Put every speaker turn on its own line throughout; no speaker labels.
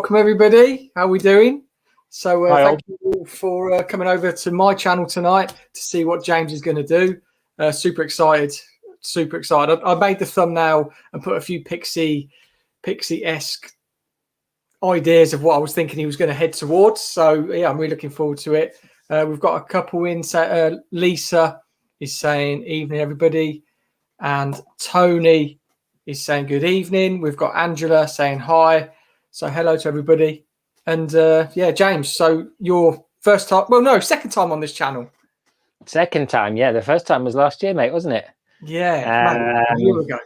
welcome everybody. How are we doing? So
Hi,
thank you all for coming over to my channel tonight to see what James is going to do. Super excited, super excited. I made the thumbnail and put a few PIXIE-esque ideas of what I was thinking he was going to head towards. So yeah, I'm really looking forward to it. We've got a couple in. Lisa is saying evening everybody, and Tony is saying good evening. We've got Angela saying hi. So hello to everybody. And yeah, James, so your first time, well, no, second time on this channel.
Second time, yeah. The first time was last year, mate, wasn't it?
Yeah, a year ago.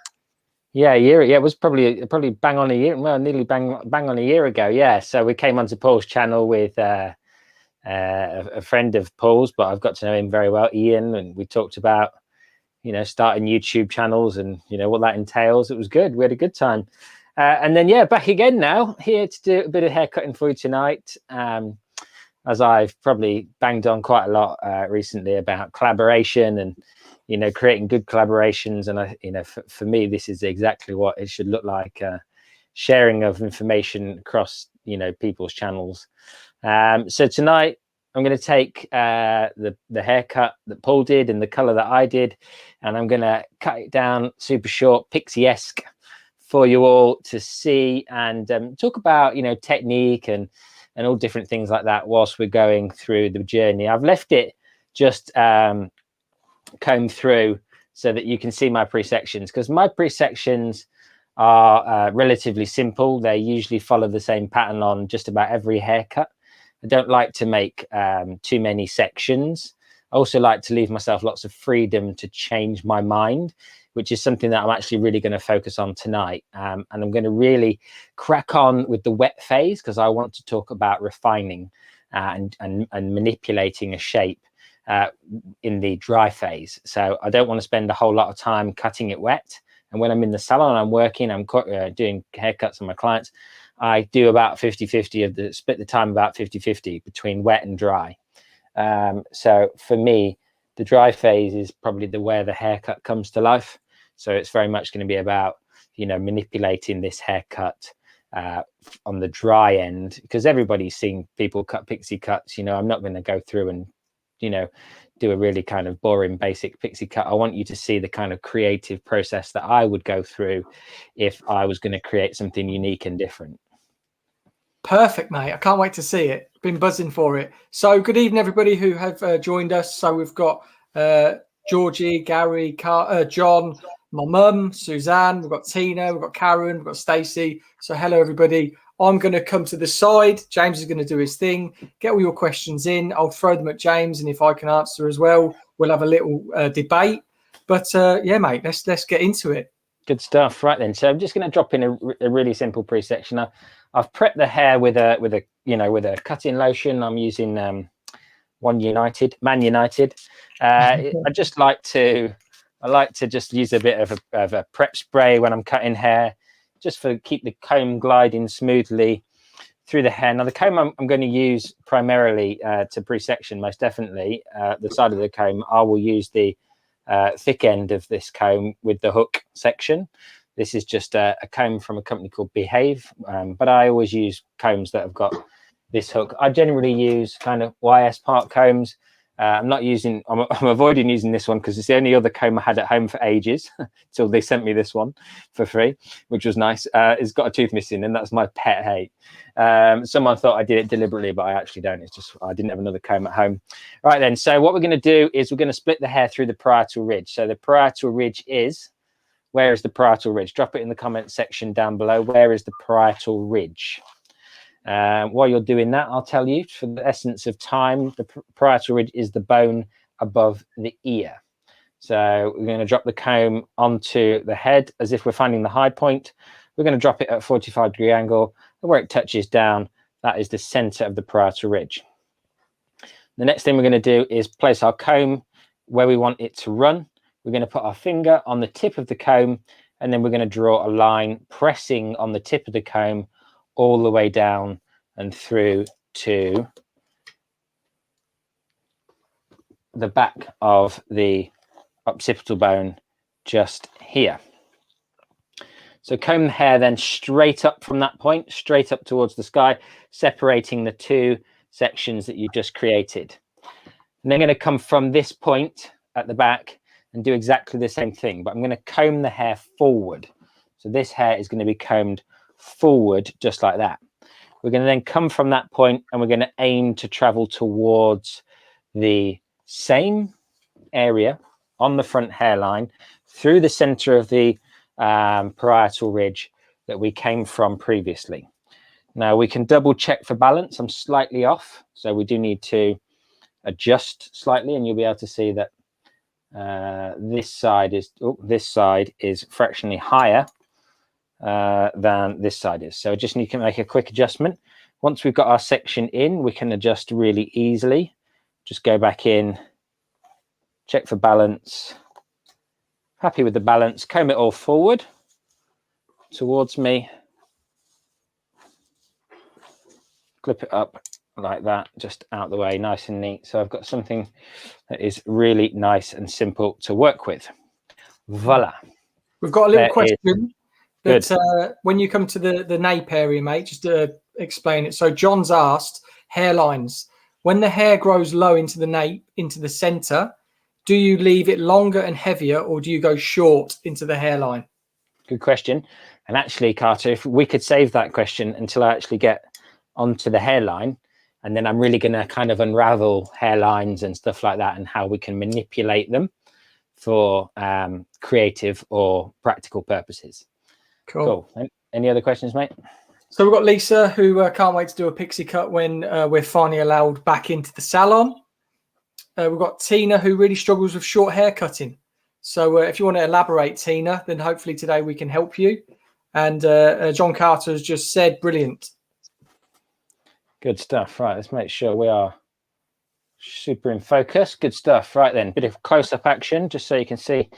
Yeah, a year. Yeah, it was probably bang on a year. Well, nearly bang on a year ago. Yeah. So we came onto Paul's channel with a friend of Paul's, but I've got to know him very well, Ian, and we talked about, you know, starting YouTube channels and, you know, what that entails. It was good. We had a good time. And then, yeah, back again now, here to do a bit of haircutting for you tonight. As I've probably banged on quite a lot recently about collaboration and, you know, creating good collaborations. And, you know, for me, this is exactly what it should look like, sharing of information across, you know, people's channels. So tonight, I'm going to take the haircut that Paul did and the color that I did, and I'm going to cut it down super short, PIXIE-esque, for you all to see and talk about, you know, technique and all different things like that whilst we're going through the journey. I've left it just combed through so that you can see my pre-sections, because my pre-sections are relatively simple. They usually follow the same pattern on just about every haircut. I don't like to make too many sections. I also like to leave myself lots of freedom to change my mind, which is something that I'm actually really going to focus on tonight. And I'm going to really crack on with the wet phase, because I want to talk about refining and manipulating a shape in the dry phase. So I don't want to spend a whole lot of time cutting it wet. And when I'm in the salon, I'm working, I'm doing haircuts on my clients, I do about 50-50 of the split the time about 50-50 between wet and dry. So for me, the dry phase is probably where the haircut comes to life. So it's very much going to be about, you know, manipulating this haircut on the dry end, because everybody's seen people cut pixie cuts. You know, I'm not going to go through and, you know, do a really kind of boring basic pixie cut. I want you to see the kind of creative process that I would go through if I was going to create something unique and different.
Perfect, mate. I can't wait to see it. Been buzzing for it. So good evening, everybody who have joined us. So we've got Georgie, Gary, John, my mum, Suzanne, we've got Tina, we've got Karen, we've got Stacey. So hello, everybody. I'm going to come to the side. James is going to do his thing. Get all your questions in. I'll throw them at James, and if I can answer as well, we'll have a little debate. But yeah, mate, let's get into it.
Good stuff. Right then. So I'm just going to drop in a really simple pre-section. I've prepped the hair with a cutting lotion. I'm using Man United. I like to just use a bit of a prep spray when I'm cutting hair, just for keep the comb gliding smoothly through the hair. Now the comb I'm going to use primarily to pre-section, most definitely the side of the comb. I will use the thick end of this comb with the hook section. This is just a comb from a company called Behave, but I always use combs that have got this hook. I generally use kind of YS part combs. I'm avoiding using this one because it's the only other comb I had at home for ages until they sent me this one for free, which was nice. It's got a tooth missing, and that's my pet hate. Someone thought I did it deliberately, but I actually don't. It's just I didn't have another comb at home. Right then, so what we're going to do is we're going to split the hair through the parietal ridge. So the parietal ridge is, where is the parietal ridge? Drop it in the comment section down below. Where is the parietal ridge? While you're doing that, I'll tell you, for the essence of time, the parietal ridge is the bone above the ear. So we're going to drop the comb onto the head as if we're finding the high point. We're going to drop it at a 45-degree angle, and where it touches down, that is the center of the parietal ridge. The next thing we're going to do is place our comb where we want it to run. We're going to put our finger on the tip of the comb, and then we're going to draw a line pressing on the tip of the comb all the way down and through to the back of the occipital bone just here. So comb the hair then straight up from that point, straight up towards the sky, separating the two sections that you just created. And then I'm going to come from this point at the back and do exactly the same thing, but I'm going to comb the hair forward. So this hair is going to be combed forward just like that. We're going to then come from that point and we're going to aim to travel towards the same area on the front hairline through the center of the parietal ridge that we came from previously. Now we can double check for balance. I'm slightly off, so we do need to adjust slightly, and you'll be able to see that this side is fractionally higher than this side is. So I just need to make a quick adjustment. Once we've got our section in, we can adjust really easily. Just go back in, check for balance. Happy with the balance, comb it all forward towards me, clip it up like that, just out the way, nice and neat. So I've got something that is really nice and simple to work with. Voila.
We've got a little question that when you come to the nape area, mate, just to explain it. So John's asked, hairlines, when the hair grows low into the nape, into the center, do you leave it longer and heavier, or do you go short into the hairline? Good question. And actually, Carter, if we could save that question until I actually get onto the hairline, and then I'm really going to kind of unravel hairlines and stuff like that and how we can manipulate them for creative or practical purposes. Cool. Any other questions, mate? So we've got Lisa, who can't wait to do a pixie cut when we're finally allowed back into the salon. We've got Tina, who really struggles with short hair cutting. So if you want to elaborate, Tina, then hopefully today we can help you. And John Carter has just said, brilliant. Good stuff. Right, let's make sure we are super in focus. Good stuff. Right then, bit of close-up action, just so you can see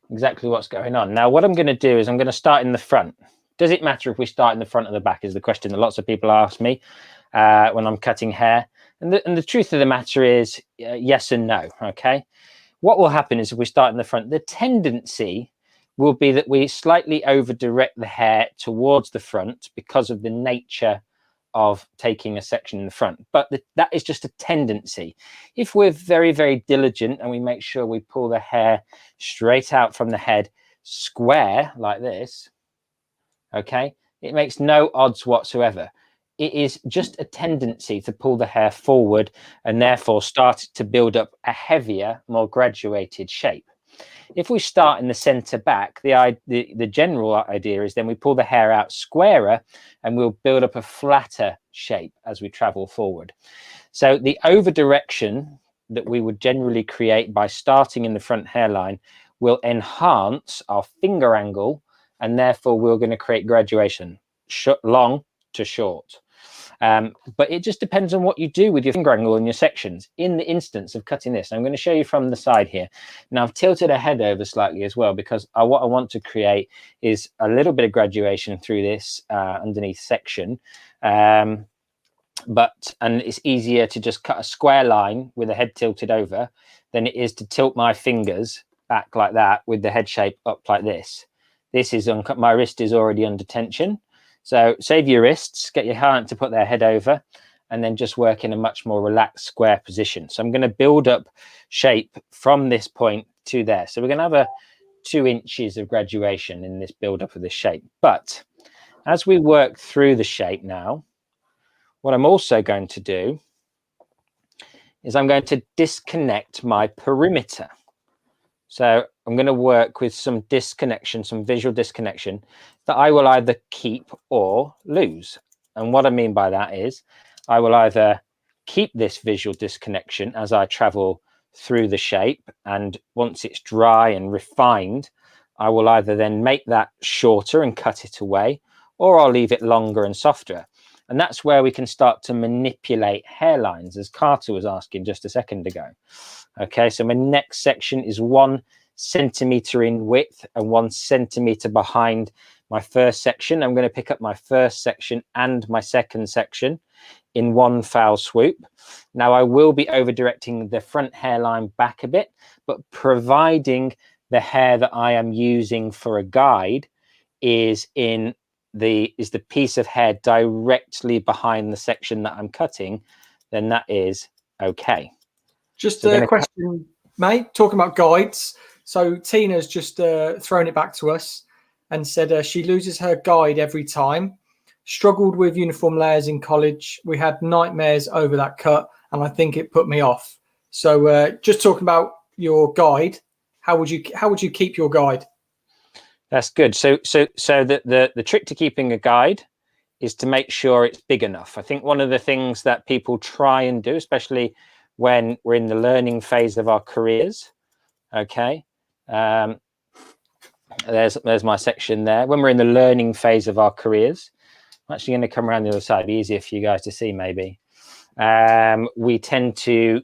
exactly what's going on. Now, what I'm going to do is I'm going to start in the front. Does it matter if we start in the front or the back is the question that lots of people ask me when I'm cutting hair. And the truth of the matter is yes and no, okay? What will happen is if we start in the front, the tendency will be that we slightly over-direct the hair towards the front because of the nature of taking a section in the front. But that is just a tendency. If we're very, very diligent and we make sure we pull the hair straight out from the head, square like this, okay, it makes no odds whatsoever. It is just a tendency to pull the hair forward and therefore start to build up a heavier, more graduated shape. If we start in the center back, the general idea is then we pull the hair out squarer and we'll build up a flatter shape as we travel forward. So the over direction that we would generally create by starting in the front hairline will enhance our finger angle, and therefore we're going to create graduation, long to short. But it just depends on what you do with your finger angle and your sections. In the instance of cutting this, I'm going to show you from the side here. Now I've tilted a head over slightly as well because what I want to create is a little bit of graduation through this underneath section. And it's easier to just cut a square line with the head tilted over than it is to tilt my fingers back like that with the head shape up like this. This is my wrist is already under tension. So save your wrists, get your hand to put their head over, and then just work in a much more relaxed square position. So I'm going to build up shape from this point to there. So we're going to have a 2 inches of graduation in this build up of this shape. But as we work through the shape now, what I'm also going to do is I'm going to disconnect my perimeter. So I'm going to work with some disconnection, some visual disconnection that I will either keep or lose. And what I mean by that is I will either keep this visual disconnection as I travel through the shape, and once it's dry and refined, I will either then make that shorter and cut it away, or I'll leave it longer and softer. And that's where we can start to manipulate hairlines, as Carter was asking just a second ago. Okay, so my next section is 1 centimeter in width and 1 centimeter behind my first section. I'm going to pick up my first section and my second section in one foul swoop. Now I will be over directing the front hairline back a bit, but providing the hair that I am using for a guide
is the piece of hair directly behind the section that I'm cutting, then that is okay.
Just a question, mate, talking about guides. So Tina's just thrown it back to us and said she loses her guide every time. Struggled with uniform layers in college. We had nightmares over that cut, and I think it put me off. So just talking about your guide, how would you keep your guide?
That's good. So the trick to keeping a guide is to make sure it's big enough. I think one of the things that people try and do, especially when we're in the learning phase of our careers, okay, there's my section there. When we're in the learning phase of our careers, I'm actually going to come around the other side. It'd be easier for you guys to see, maybe. We tend to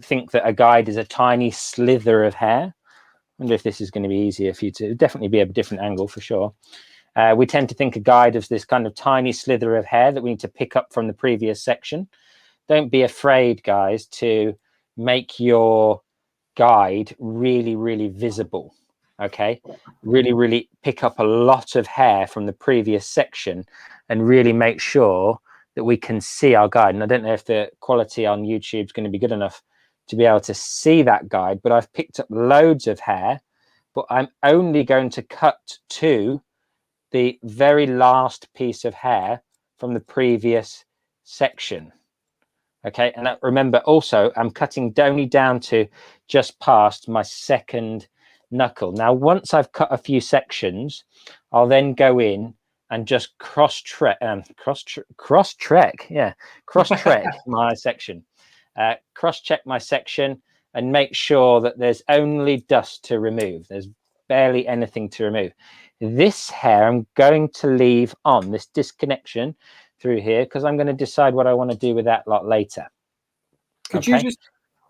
think that a guide is a tiny slither of hair. I wonder if this is going to be easier for you to definitely be a different angle for sure. We tend to think a guide as this kind of tiny slither of hair that we need to pick up from the previous section. Don't be afraid, guys, to make your guide really, really visible. Okay, really pick up a lot of hair from the previous section and really make sure that we can see our guide. And I don't know if the quality on YouTube is going to be good enough to be able to see that guide, but I've picked up loads of hair, but I'm only going to cut to the very last piece of hair from the previous section. Okay, and remember also I'm cutting only down to just past my second knuckle. Now, once I've cut a few sections, I'll then go in and just cross trek my section. Cross-check my section and make sure that there's only dust to remove. There's barely anything to remove. This hair I'm going to leave on, this disconnection through here, because I'm going to decide what I want to do with that lot later.
Could you just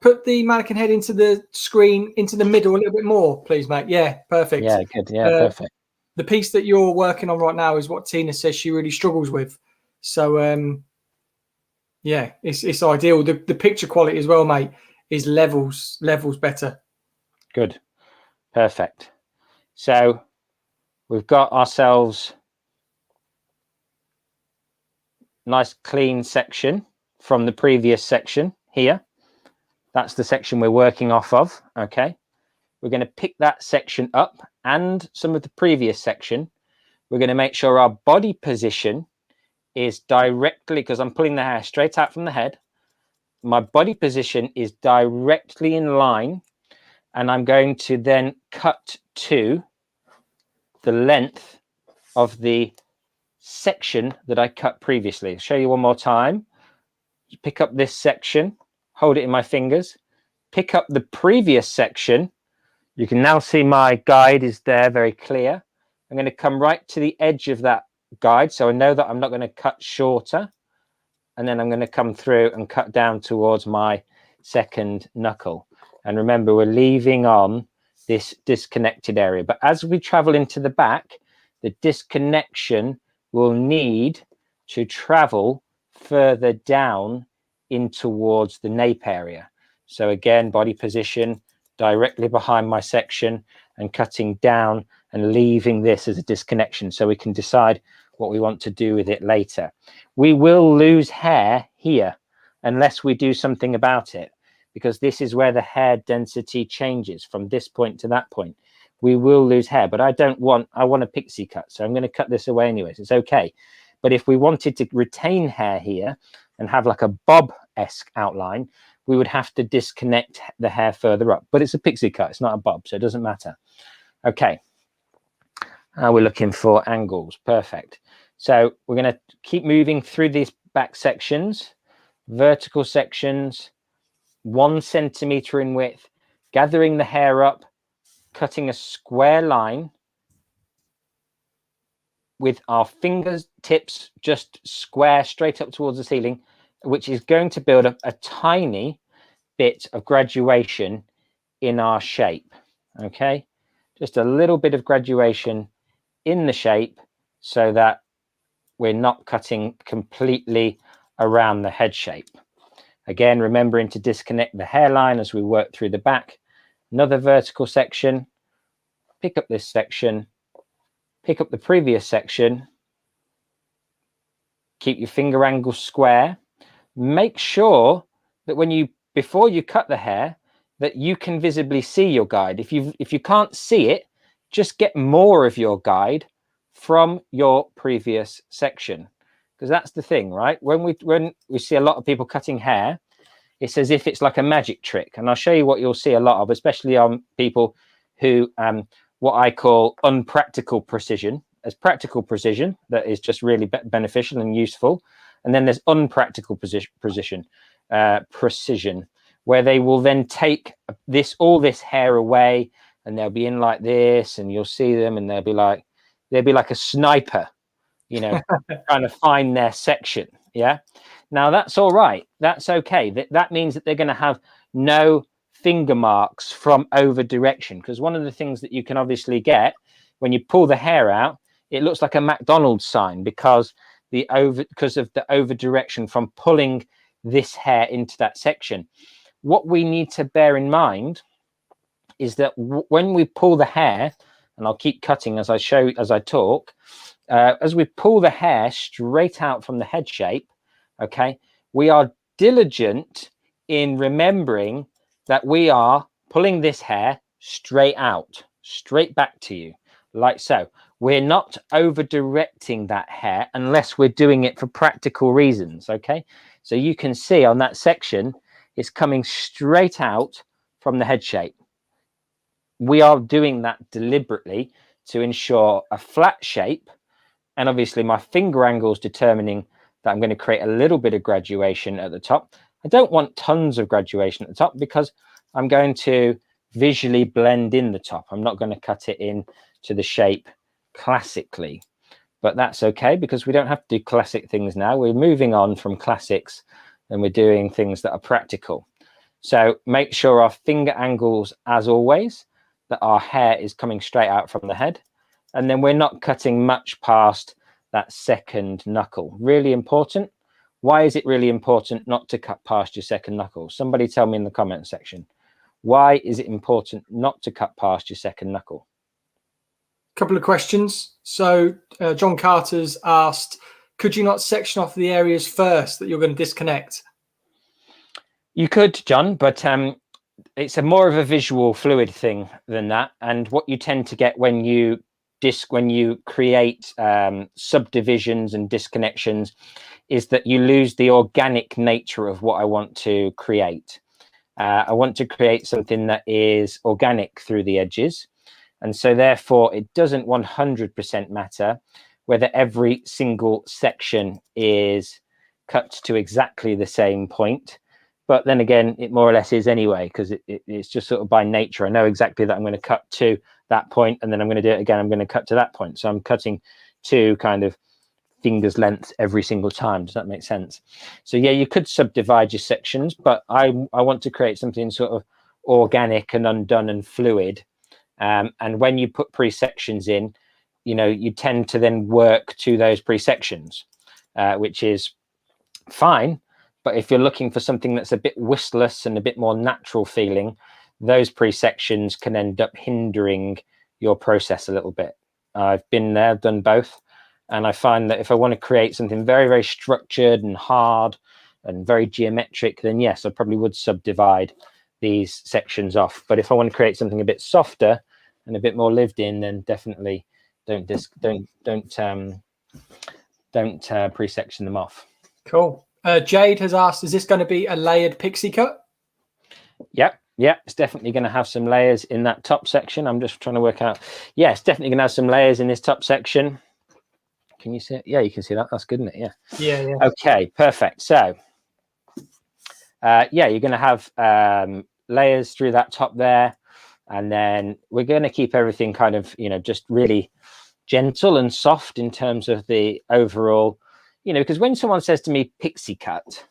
put the mannequin head into the screen, into the middle a little bit more, please, mate? Yeah, perfect.
Yeah, good. Yeah, perfect.
The piece that you're working on right now is what Tina says she really struggles with. So, yeah, it's ideal. The picture quality as well, mate, is levels better.
Good. Perfect. So we've got ourselves nice clean section from the previous section here. That's the section we're working off of. Okay. We're going to pick that section up and some of the previous section. We're going to make sure our body position is directly, because I'm pulling the hair straight out from the head. My body position is directly in line, and I'm going to then cut to the length of the section that I cut previously. I'll show you one more time. Pick up this section, hold it in my fingers, pick up the previous section. You can now see my guide is there, very clear. I'm going to come right to the edge of that guide, so I know that I'm not going to cut shorter, and then I'm going to come through and cut down towards my second knuckle. And remember, we're leaving on this disconnected area, but as we travel into the back, the disconnection will need to travel further down in towards the nape area. So again, body position directly behind my section and cutting down and leaving this as a disconnection so we can decide what we want to do with it later. We will lose hair here unless we do something about it, because this is where the hair density changes from this point to that point. We will lose hair, but I want a pixie cut, so I'm going to cut this away anyways. It's okay. But if we wanted to retain hair here and have like a bob-esque outline, we would have to disconnect the hair further up. But it's a pixie cut, it's not a bob, so it doesn't matter. Okay. We're looking for angles. Perfect. So we're going to keep moving through these back sections, vertical sections, 1 centimeter in width, gathering the hair up, cutting a square line with our fingertips just square straight up towards the ceiling, which is going to build up a tiny bit of graduation in our shape. Okay, just a little bit of graduation in the shape so that we're not cutting completely around the head shape. Again, remembering to disconnect the hairline as we work through the back. Another vertical section, pick up this section, pick up the previous section, keep your finger angles square. Make sure that before you cut the hair, that you can visibly see your guide. If you can't see it, just get more of your guide from your previous section, because that's the thing, right? When we see a lot of people cutting hair, it's as if it's like a magic trick. And I'll show you what you'll see a lot of, especially on people who what I call unpractical precision. There's practical precision that is just really beneficial and useful, and then there's unpractical precision, where they will then take all this hair away, and they'll be in like this, and you'll see them, and they'll be like a sniper, you know, trying to find their section. Yeah. Now that's all right. That's okay. That means that they're going to have no finger marks from over direction, because one of the things that you can obviously get when you pull the hair out, it looks like a McDonald's sign because of the over direction from pulling this hair into that section. What we need to bear in mind is that when we pull the hair, and I'll keep cutting as I talk, as we pull the hair straight out from the head shape, okay, we are diligent in remembering that we are pulling this hair straight out, straight back to you, like so. We're not over directing that hair unless we're doing it for practical reasons, okay? So you can see on that section, it's coming straight out from the head shape. We are doing that deliberately to ensure a flat shape. And obviously my finger angle is determining that I'm going to create a little bit of graduation at the top. I don't want tons of graduation at the top because I'm going to visually blend in the top. I'm not going to cut it in to the shape classically, but that's okay because we don't have to do classic things now. We're moving on from classics and we're doing things that are practical. So make sure our finger angles, as always, that our hair is coming straight out from the head, and then we're not cutting much past that second knuckle. Really important. Why is it really important not to cut past your second knuckle? Somebody tell me in the comment section. Why is it important not to cut past your second knuckle?
Couple of questions. So John Carter's asked, could you not section off the areas first that you're going to disconnect?
You could, John, but it's more of a visual fluid thing than that. And what you tend to get when you create subdivisions and disconnections is that you lose the organic nature of what I want to create. I want to create something that is organic through the edges. And so therefore it doesn't 100% matter whether every single section is cut to exactly the same point. But then again, it more or less is anyway, because it's just sort of by nature. I know exactly that I'm going to cut to that point, and then I'm going to do it again. I'm going to cut to that point. So I'm cutting to kind of finger's length every single time. Does that make sense? So yeah, you could subdivide your sections, but I want to create something sort of organic and undone and fluid. And when you put pre-sections in, you know, you tend to then work to those pre-sections, which is fine. But if you're looking for something that's a bit whistleless and a bit more natural feeling, those pre-sections can end up hindering your process a little bit. I've been there, done both. And I find that if I want to create something very, very structured and hard and very geometric, then yes, I probably would subdivide these sections off. But if I want to create something a bit softer and a bit more lived in, then definitely don't pre-section them off.
Cool. Jade has asked, is this going to be a layered pixie cut?
Yep. Yeah, it's definitely going to have some layers in that top section. I'm just trying to work out. Yeah, it's definitely going to have some layers in this top section. Can you see it? Yeah, you can see that. That's good, isn't it? Yeah.
Yeah.
Okay, perfect. So, yeah, you're going to have layers through that top there. And then we're going to keep everything kind of, you know, just really gentle and soft in terms of the overall, you know, because when someone says to me, pixie cut,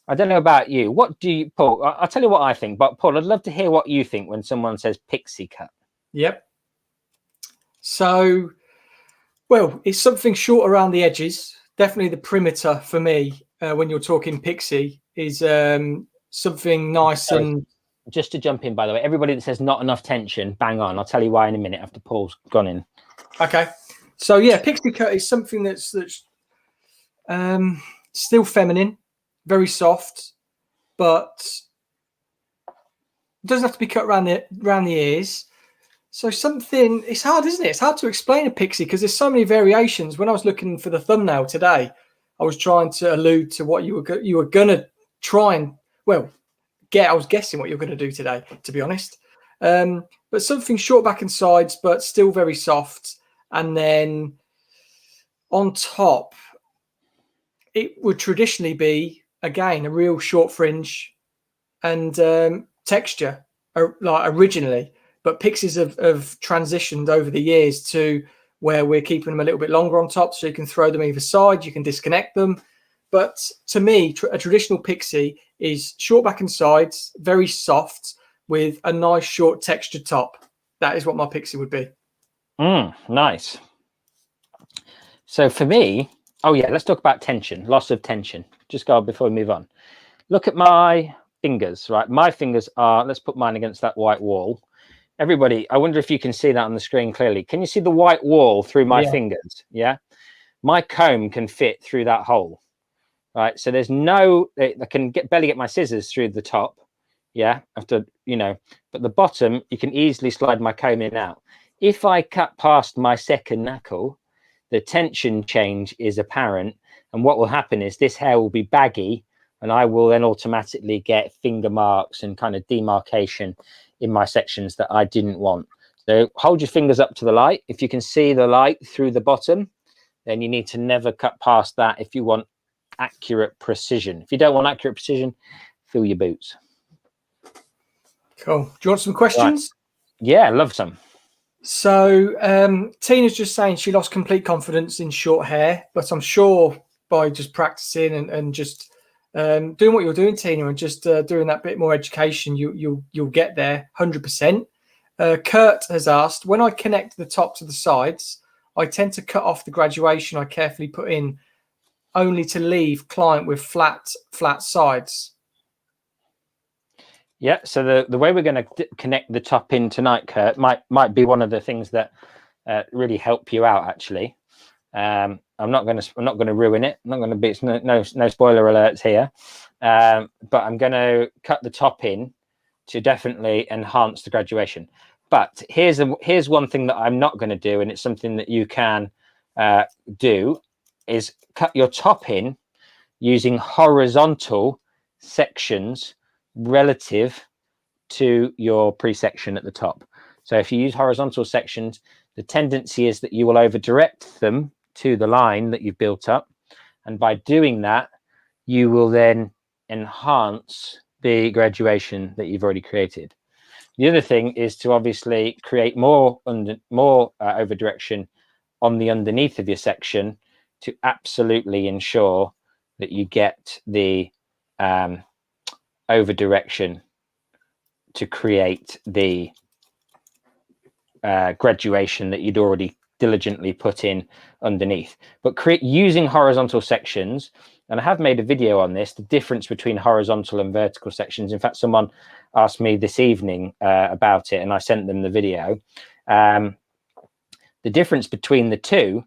I don't know about you. What do you, Paul? I'll tell you what I think, but Paul, I'd love to hear what you think when someone says pixie cut.
Yep. So, well, it's something short around the edges. Definitely the perimeter for me, when you're talking pixie, is something nice.
Sorry.
And
just to jump in, by the way, everybody that says not enough tension, bang on. I'll tell you why in a minute after Paul's gone in.
Okay. So yeah, pixie cut is something that's still feminine, very soft, but it doesn't have to be cut around the ears. So something, it's hard, isn't it? It's hard to explain a pixie because there's so many variations. When I was looking for the thumbnail today, I was trying to allude to what you were gonna try and I was guessing what you're gonna do today, to be honest. But something short back and sides, but still very soft. And then on top, it would traditionally be, again, a real short fringe and texture, like originally. But pixies have transitioned over the years to where we're keeping them a little bit longer on top, so you can throw them either side, you can disconnect them. But to me, a traditional pixie is short back and sides, very soft, with a nice short textured top. That is what my pixie would be.
Nice. So for me, let's talk about tension, loss of tension. Just go before we move on. Look at my fingers, right? My fingers are, let's put mine against that white wall. Everybody, I wonder if you can see that on the screen clearly. Can you see the white wall through my fingers? Yeah. My comb can fit through that hole, right? So there's I can barely get my scissors through the top. Yeah. After, but the bottom, you can easily slide my comb in and out. If I cut past my second knuckle, the tension change is apparent. And what will happen is this hair will be baggy, and I will then automatically get finger marks and kind of demarcation in my sections that I didn't want. So hold your fingers up to the light. If you can see the light through the bottom, then you need to never cut past that if you want accurate precision. If you don't want accurate precision, fill your boots.
Cool. Do you want some questions?
Right. Yeah, love some.
So Tina's just saying she lost complete confidence in short hair, but I'm sure by just practicing and just doing what you're doing, Tina, and just doing that bit more education, you'll get there 100%. Kurt has asked, when I connect the top to the sides, I tend to cut off the graduation I carefully put in, only to leave client with flat sides.
Yeah, so the way we're going to connect the top in tonight, Kurt, might be one of the things that really help you out. Actually, I'm not going to ruin it. I'm not going to be no spoiler alerts here, but I'm going to cut the top in to definitely enhance the graduation. But here's one thing that I'm not going to do, and it's something that you can do, is cut your top in using horizontal sections relative to your pre-section at the top. So if you use horizontal sections, the tendency is that you will over direct them to the line that you've built up, and by doing that you will then enhance the graduation that you've already created. The other thing is to obviously create more over direction on the underneath of your section to absolutely ensure that you get the over direction to create the graduation that you'd already diligently put in underneath. But using horizontal sections, and I have made a video on this, the difference between horizontal and vertical sections. In fact, someone asked me this evening about it, and I sent them the video. The difference between the two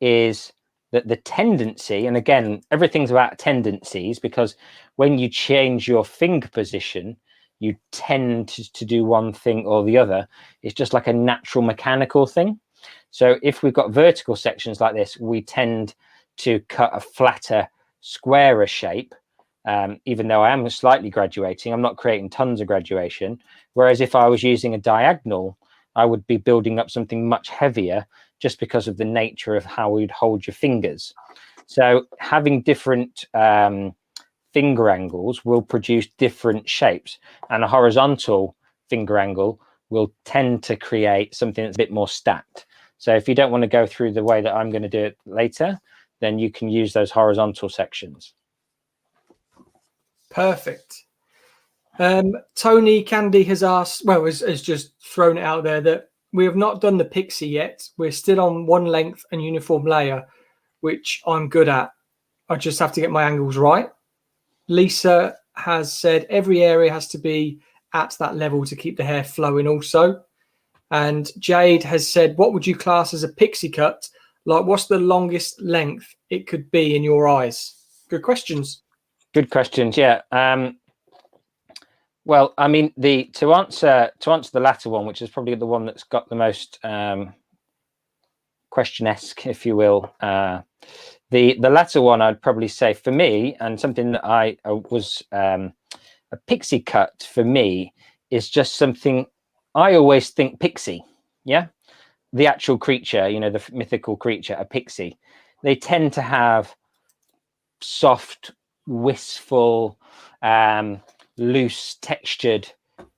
is that the tendency, and again, everything's about tendencies, because when you change your finger position, you tend to do one thing or the other. It's just like a natural mechanical thing. So if we've got vertical sections like this, we tend to cut a flatter, squarer shape. Even though I am slightly graduating, I'm not creating tons of graduation. Whereas if I was using a diagonal, I would be building up something much heavier, just because of the nature of how we'd hold your fingers. So having different finger angles will produce different shapes, and a horizontal finger angle will tend to create something that's a bit more stacked. So if you don't want to go through the way that I'm going to do it later, then you can use those horizontal sections.
Perfect. Tony Candy has asked, has just thrown it out there that we have not done the pixie yet. We're still on one length and uniform layer, which I'm good at. I just have to get my angles right. Lisa has said every area has to be at that level to keep the hair flowing also. And Jade has said, what would you class as a pixie cut, Like, what's the longest length it could be in your eyes? Good questions.
Good questions. Yeah. Well, I mean, to answer the latter one, which is probably the one that's got the most question-esque, if you will. The latter one, I'd probably say for me, and something that I was a pixie cut for me is just something I always think pixie. Yeah, the actual creature, you know, the mythical creature, a pixie. They tend to have soft, wistful, loose, textured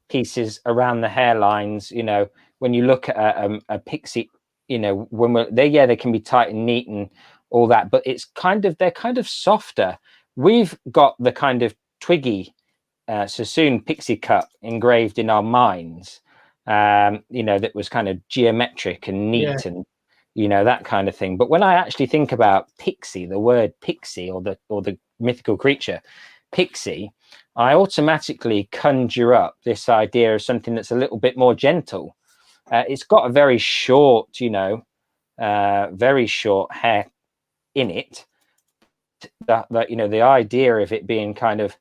pieces around the hairlines. You know, when you look at a pixie, you know, when we're there, yeah, they can be tight and neat and all that, but it's kind of, they're kind of softer. We've got the kind of twiggy Sassoon pixie cut engraved in our minds, you know, that was kind of geometric and neat and, you know, that kind of thing. But when I actually think about pixie, the word pixie, or the mythical creature pixie, I automatically conjure up this idea of something that's a little bit more gentle. It's got a very short, you know, very short hair in it. That, you know, the idea of it being kind of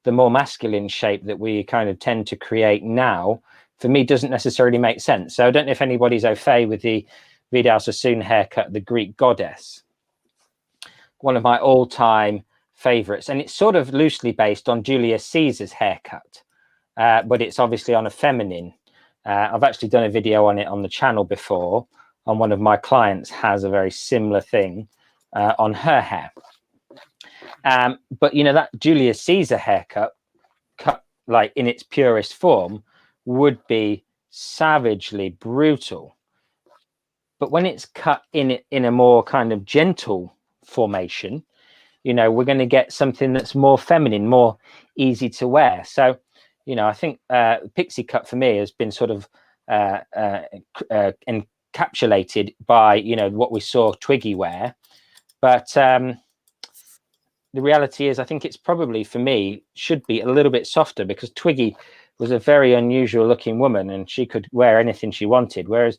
the more masculine shape that we kind of tend to create now, for me, doesn't necessarily make sense. So I don't know if anybody's au fait with the Vidal Sassoon haircut, the Greek goddess, one of my all-time favorites. And it's sort of loosely based on Julius Caesar's haircut, but it's obviously on a feminine. I've actually done a video on it on the channel before, and one of my clients has a very similar thing on her hair. But, you know, that Julius Caesar haircut, cut like in its purest form, would be savagely brutal. But when it's cut in a more kind of gentle formation, you know, we're going to get something that's more feminine, more easy to wear. So, you know, I think pixie cut for me has been sort of encapsulated by, you know, what we saw Twiggy wear. But the reality is, I think it's probably, for me, should be a little bit softer, because Twiggy was a very unusual looking woman and she could wear anything she wanted. Whereas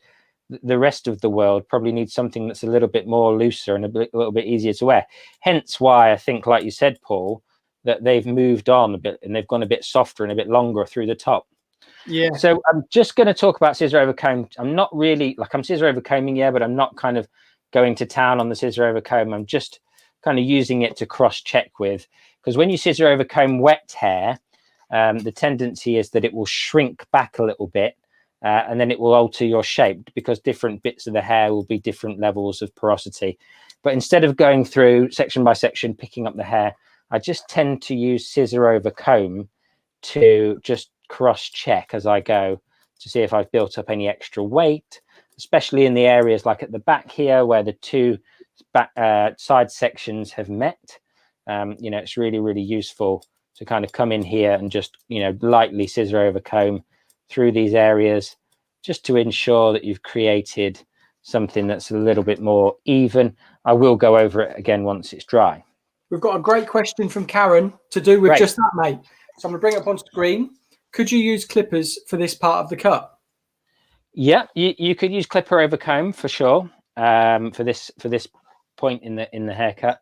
the rest of the world probably needs something that's a little bit more looser and a little bit easier to wear. Hence why I think, like you said, Paul, that they've moved on a bit and they've gone a bit softer and a bit longer through the top.
Yeah.
So I'm just going to talk about scissor over comb. I'm not really, like, I'm scissor over combing, yeah, but I'm not kind of going to town on the scissor over comb. I'm just kind of using it to cross check with, because when you scissor over comb wet hair, the tendency is that it will shrink back a little bit, and then it will alter your shape, because different bits of the hair will be different levels of porosity. But instead of going through section by section, picking up the hair, I just tend to use scissor over comb to just cross check as I go, to see if I've built up any extra weight, especially in the areas like at the back here where the two back side sections have met. You know, it's really, really useful to kind of come in here and just, you know, lightly scissor over comb through these areas, just to ensure that you've created something that's a little bit more even. I will go over it again once it's dry.
We've got a great question from Karen to do with just that, mate. So I'm going to bring it up on screen. Could you use clippers for this part of the cut?
Yeah, you could use clipper over comb for sure, for this point in the haircut.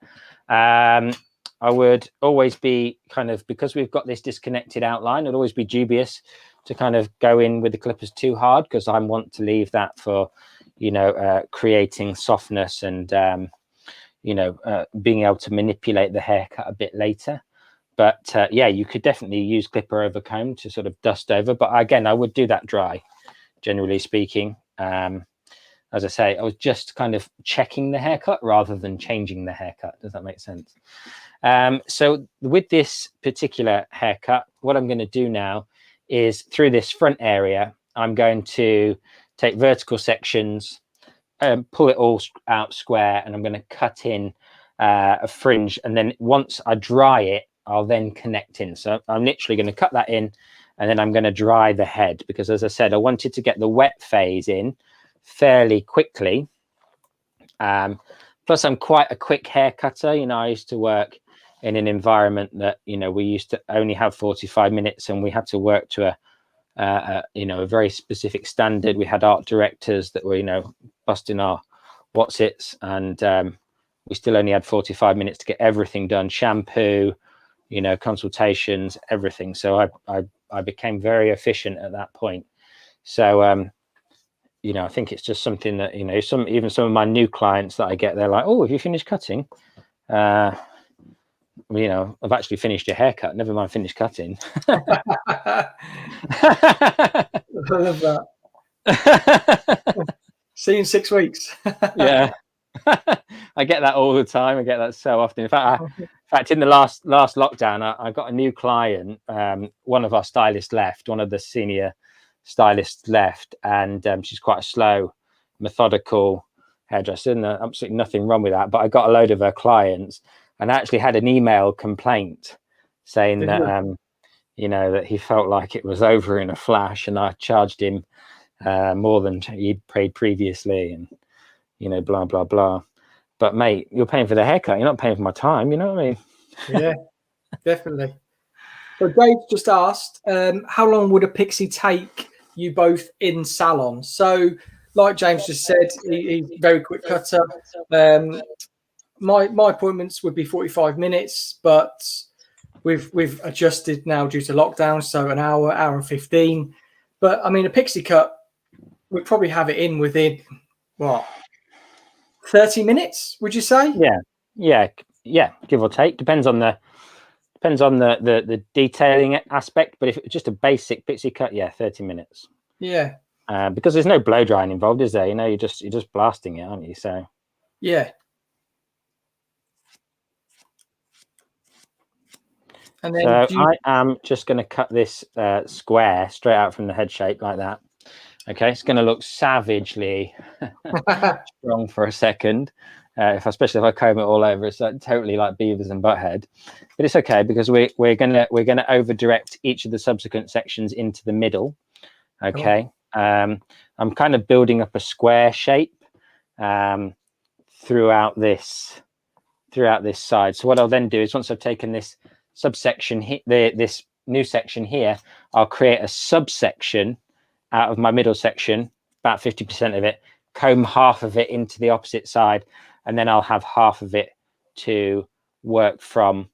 I would always be kind of, because we've got this disconnected outline, I'd always be dubious to kind of go in with the clippers too hard, because I want to leave that for, you know, creating softness and, you know, being able to manipulate the haircut a bit later. But yeah, you could definitely use clipper over comb to sort of dust over. But again, I would do that dry, generally speaking. As I say, I was just kind of checking the haircut rather than changing the haircut. Does that make sense? So with this particular haircut, what I'm going to do now is, through this front area, I'm going to take vertical sections, pull it all out square, and I'm going to cut in a fringe. And then once I dry it, I'll then connect in. So I'm literally going to cut that in, and then I'm going to dry the head, because, as I said, I wanted to get the wet phase in fairly quickly. Plus, I'm quite a quick hair cutter. You know, I used to work in an environment that, you know, we used to only have 45 minutes, and we had to work to you know, a very specific standard. We had art directors that were, you know, busting our what's its, and we still only had 45 minutes to get everything done, shampoo, you know, consultations, everything. So I became very efficient at that point. So you know, I think it's just something that, you know, even some of my new clients that I get, they're like, oh, have you finished cutting? You know, I've actually finished your haircut, never mind finished cutting.
I love that. See you in 6 weeks.
Yeah. I get that all the time. I get that so often. In fact, in the last lockdown, I got a new client. One of our stylists left, one of the senior stylists left, and she's quite a slow, methodical hairdresser, and absolutely nothing wrong with that. But I got a load of her clients, and I actually had an email complaint saying that you know, that he felt like it was over in a flash, and I charged him more than he'd paid previously, and you know, blah blah blah. But mate, you're paying for the haircut, you're not paying for my time, you know what I mean?
Yeah, definitely. So Dave just asked, how long would a PIXIE take you both in salon? So like James just said, he's a very quick cutter. My appointments would be 45 minutes, but we've adjusted now due to lockdown, so an hour and 15. But I mean, a PIXIE cut, we'd probably have it in within what, 30 minutes, would you say?
Yeah, give or take. Depends on the detailing aspect. But if it's just a basic PIXIE cut, yeah, 30 minutes.
Yeah.
Because there's no blow drying involved, is there? You know, you're just blasting it, aren't you? So
yeah. And then
I am just going to cut this square straight out from the head shape like that. Okay, it's going to look savagely strong for a second. Especially if I comb it all over, it's like totally like Beavis and Butthead. But it's okay because we're gonna over direct each of the subsequent sections into the middle. Okay, cool. I'm kind of building up a square shape throughout this side. So what I'll then do is, once I've taken this subsection this new section here, I'll create a subsection out of my middle section, about 50% of it, comb half of it into the opposite side, and then I'll have half of it to work from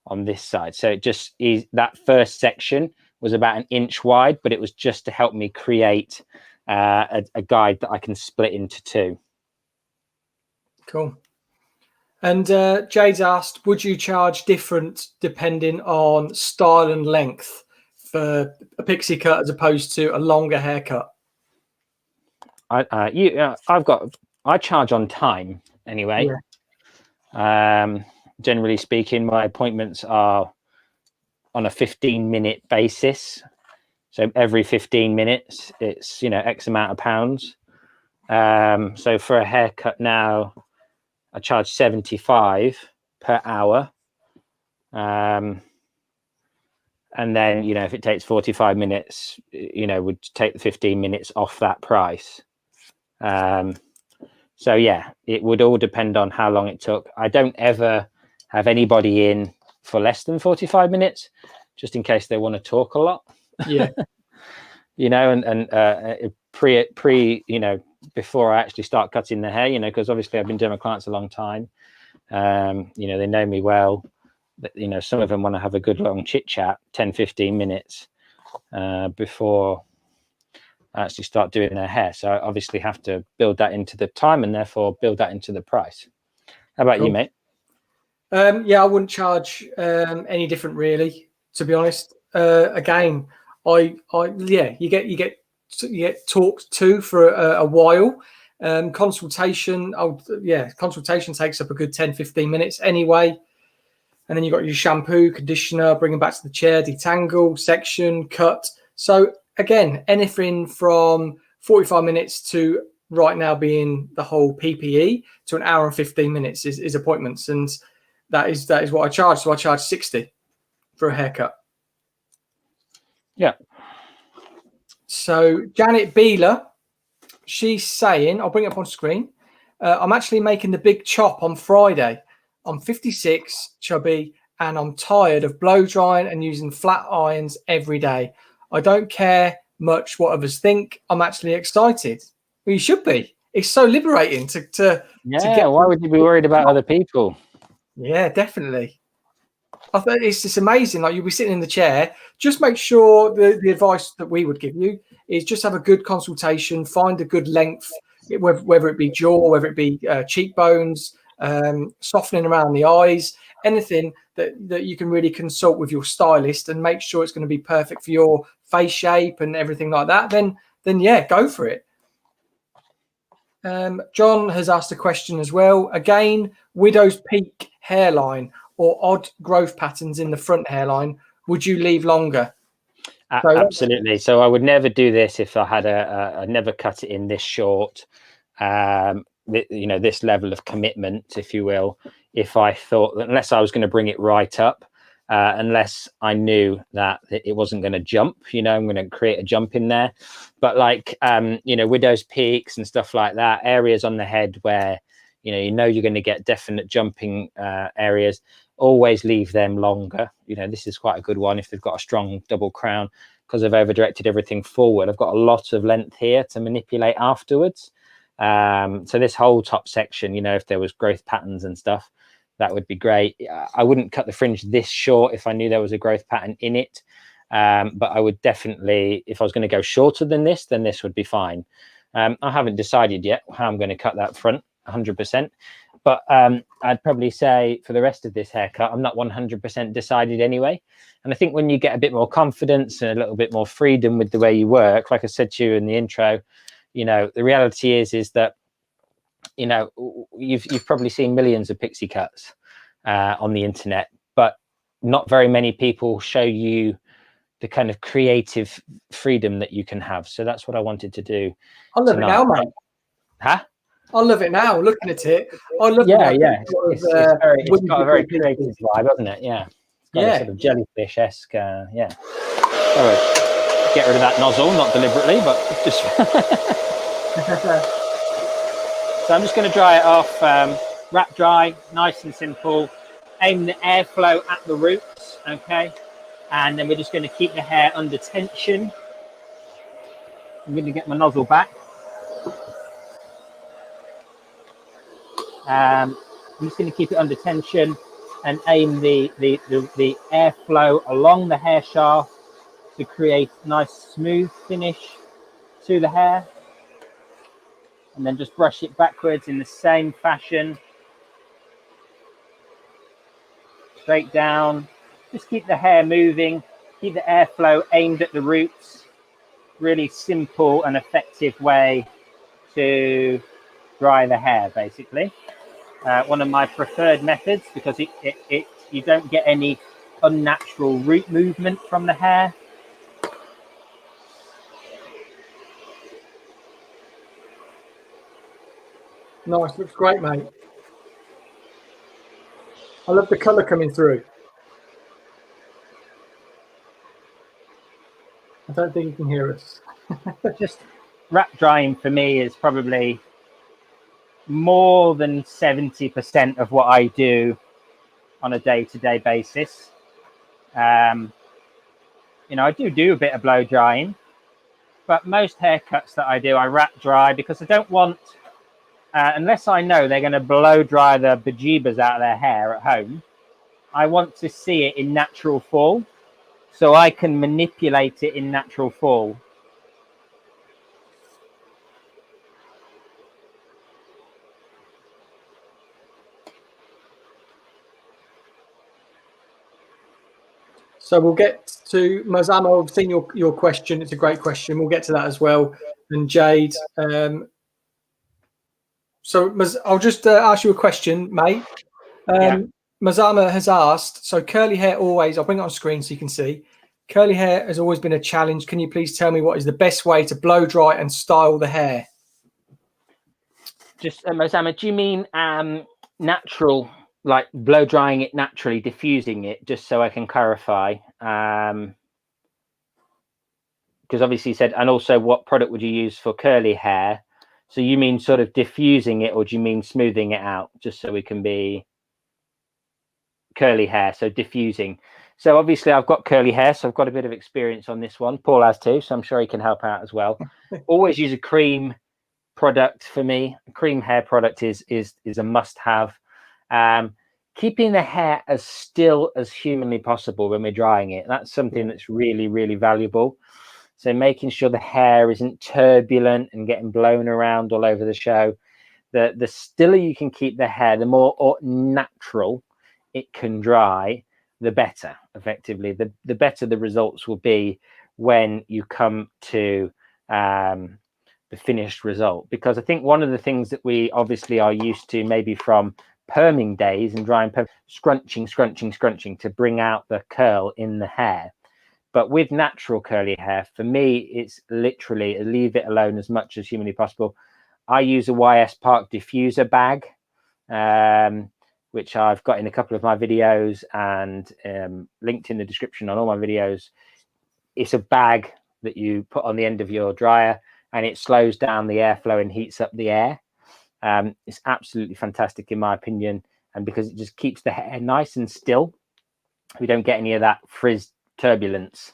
on this side. So it just is, that first section was about 1 inch wide, but it was just to help me create a guide that I can split into 2.
Cool. And Jade's asked, would you charge different depending on style and length for a PIXIE cut as opposed to a longer haircut?
I charge on time anyway. Yeah. Generally speaking, my appointments are on a 15-minute basis. So every 15 minutes, it's, you know, X amount of pounds. So for a haircut now, I charge 75 per hour. And then, you know, if it takes 45 minutes, you know, would take the 15 minutes off that price. So yeah, it would all depend on how long it took. I don't ever have anybody in for less than 45 minutes, just in case they want to talk a lot.
Yeah.
You know, and pre, you know, before I actually start cutting the hair, you know, because obviously I've been doing my clients a long time. You know, they know me well. But, you know, some of them want to have a good long chit chat, 10, 15 minutes before I actually start doing their hair. So I obviously have to build that into the time and therefore build that into the price. How about you, mate?
Yeah, I wouldn't charge any different, really, to be honest. Again, yeah, you get talked to for a while. Consultation, consultation takes up a good 10, 15 minutes anyway. And then you've got your shampoo, conditioner, bring them back to the chair, detangle, section, cut. So again, anything from 45 minutes to right now being the whole PPE to an hour and 15 minutes is appointments. And that is what I charge. So I charge 60 for a haircut.
Yeah.
So Janet Beeler, she's saying, I'll bring it up on screen. I'm actually making the big chop on Friday. I'm 56, chubby, and I'm tired of blow drying and using flat irons every day. I don't care much what others think. I'm actually excited. Well, you should be. it's so liberating to
Yeah,
get.
why would you be worried about other people?
Yeah, definitely. I think it's just amazing. Like, you'll be sitting in the chair. Just make sure the advice that we would give you is just have a good consultation, find a good length, whether it be jaw, whether it be cheekbones, softening around the eyes, anything that you can really consult with your stylist and make sure it's going to be perfect for your face shape and everything like that. Then yeah, go for it. John has asked a question as well. Again, widow's peak hairline or odd growth patterns in the front hairline, would you leave longer?
Absolutely. So I would never do this if I had I never cut it in this short, this level of commitment, if you will. If I thought that, unless I was going to bring it right up, unless I knew that it wasn't going to jump, I'm going to create a jump in there. But like, widow's peaks and stuff like that, areas on the head where, you're going to get definite jumping areas, always leave them longer. This is quite a good one if they've got a strong double crown, because I've over directed everything forward. I've got a lot of length here to manipulate afterwards. So this whole top section, if there was growth patterns and stuff, that would be great. I wouldn't cut the fringe this short if I knew there was a growth pattern in it. But I would definitely, if I was going to go shorter than this, then this would be fine. I haven't decided yet how I'm going to cut that front 100%. But I'd probably say for the rest of this haircut, I'm not 100% decided anyway. And I think when you get a bit more confidence and a little bit more freedom with the way you work, like I said to you in the intro, the reality is that, you've probably seen millions of pixie cuts on the internet, but not very many people show you the kind of creative freedom that you can have. So that's what I wanted to do.
I love it now, mate.
Huh?
I love it now, looking at it. I love
it's got a very creative vibe, doesn't it? Yeah. It's got a sort of jellyfish-esque, yeah. Sorry. Get rid of that nozzle, not deliberately, but just... So I'm just going to dry it off, wrap dry, nice and simple. Aim the airflow at the roots, okay? And then we're just going to keep the hair under tension. I'm going to get my nozzle back. I'm just going to keep it under tension and aim the airflow along the hair shaft to create a nice smooth finish to the hair. And then just brush it backwards in the same fashion. Straight down. Just keep the hair moving. Keep the airflow aimed at the roots. Really simple and effective way to dry the hair, basically. One of my preferred methods, because you don't get any unnatural root movement from the hair.
Nice, looks great, mate. I love the colour coming through. I don't think you can hear us.
Just wrap drying for me is probably more than 70% of what I do on a day-to-day basis. I do a bit of blow drying, but most haircuts that I do, I wrap dry, because I don't want, unless I know they're going to blow dry the bejeebers out of their hair at home, I want to see it in natural fall, so I can manipulate it in natural fall.
So we'll get to Mazama. I've seen your question. It's a great question. We'll get to that as well. And Jade. So I'll just ask you a question, mate. Mazama has asked, so curly hair always, I'll bring it on screen so you can see. Curly hair has always been a challenge. Can you please tell me what is the best way to blow dry and style the hair?
Just, Mazama, do you mean natural, like blow drying it naturally, diffusing it, just so I can clarify? Because obviously you said, and also what product would you use for curly hair? So you mean sort of diffusing it, or do you mean smoothing it out, just so we can be curly hair? So diffusing. So obviously I've got curly hair, so I've got a bit of experience on this one. Paul has too, so I'm sure he can help out as well. Always use a cream product for me. A cream hair product is a must-have. Keeping the hair as still as humanly possible when we're drying it. That's something that's really, really valuable. So making sure the hair isn't turbulent and getting blown around all over the show. The stiller you can keep the hair, the more natural it can dry, the better, effectively. The better the results will be when you come to the finished result. Because I think one of the things that we obviously are used to, maybe from perming days and drying, scrunching to bring out the curl in the hair. But with natural curly hair, for me, it's literally leave it alone as much as humanly possible. I use a YS Park diffuser bag, which I've got in a couple of my videos and linked in the description on all my videos. It's a bag that you put on the end of your dryer, and it slows down the airflow and heats up the air. It's absolutely fantastic in my opinion, and because it just keeps the hair nice and still, we don't get any of that frizz turbulence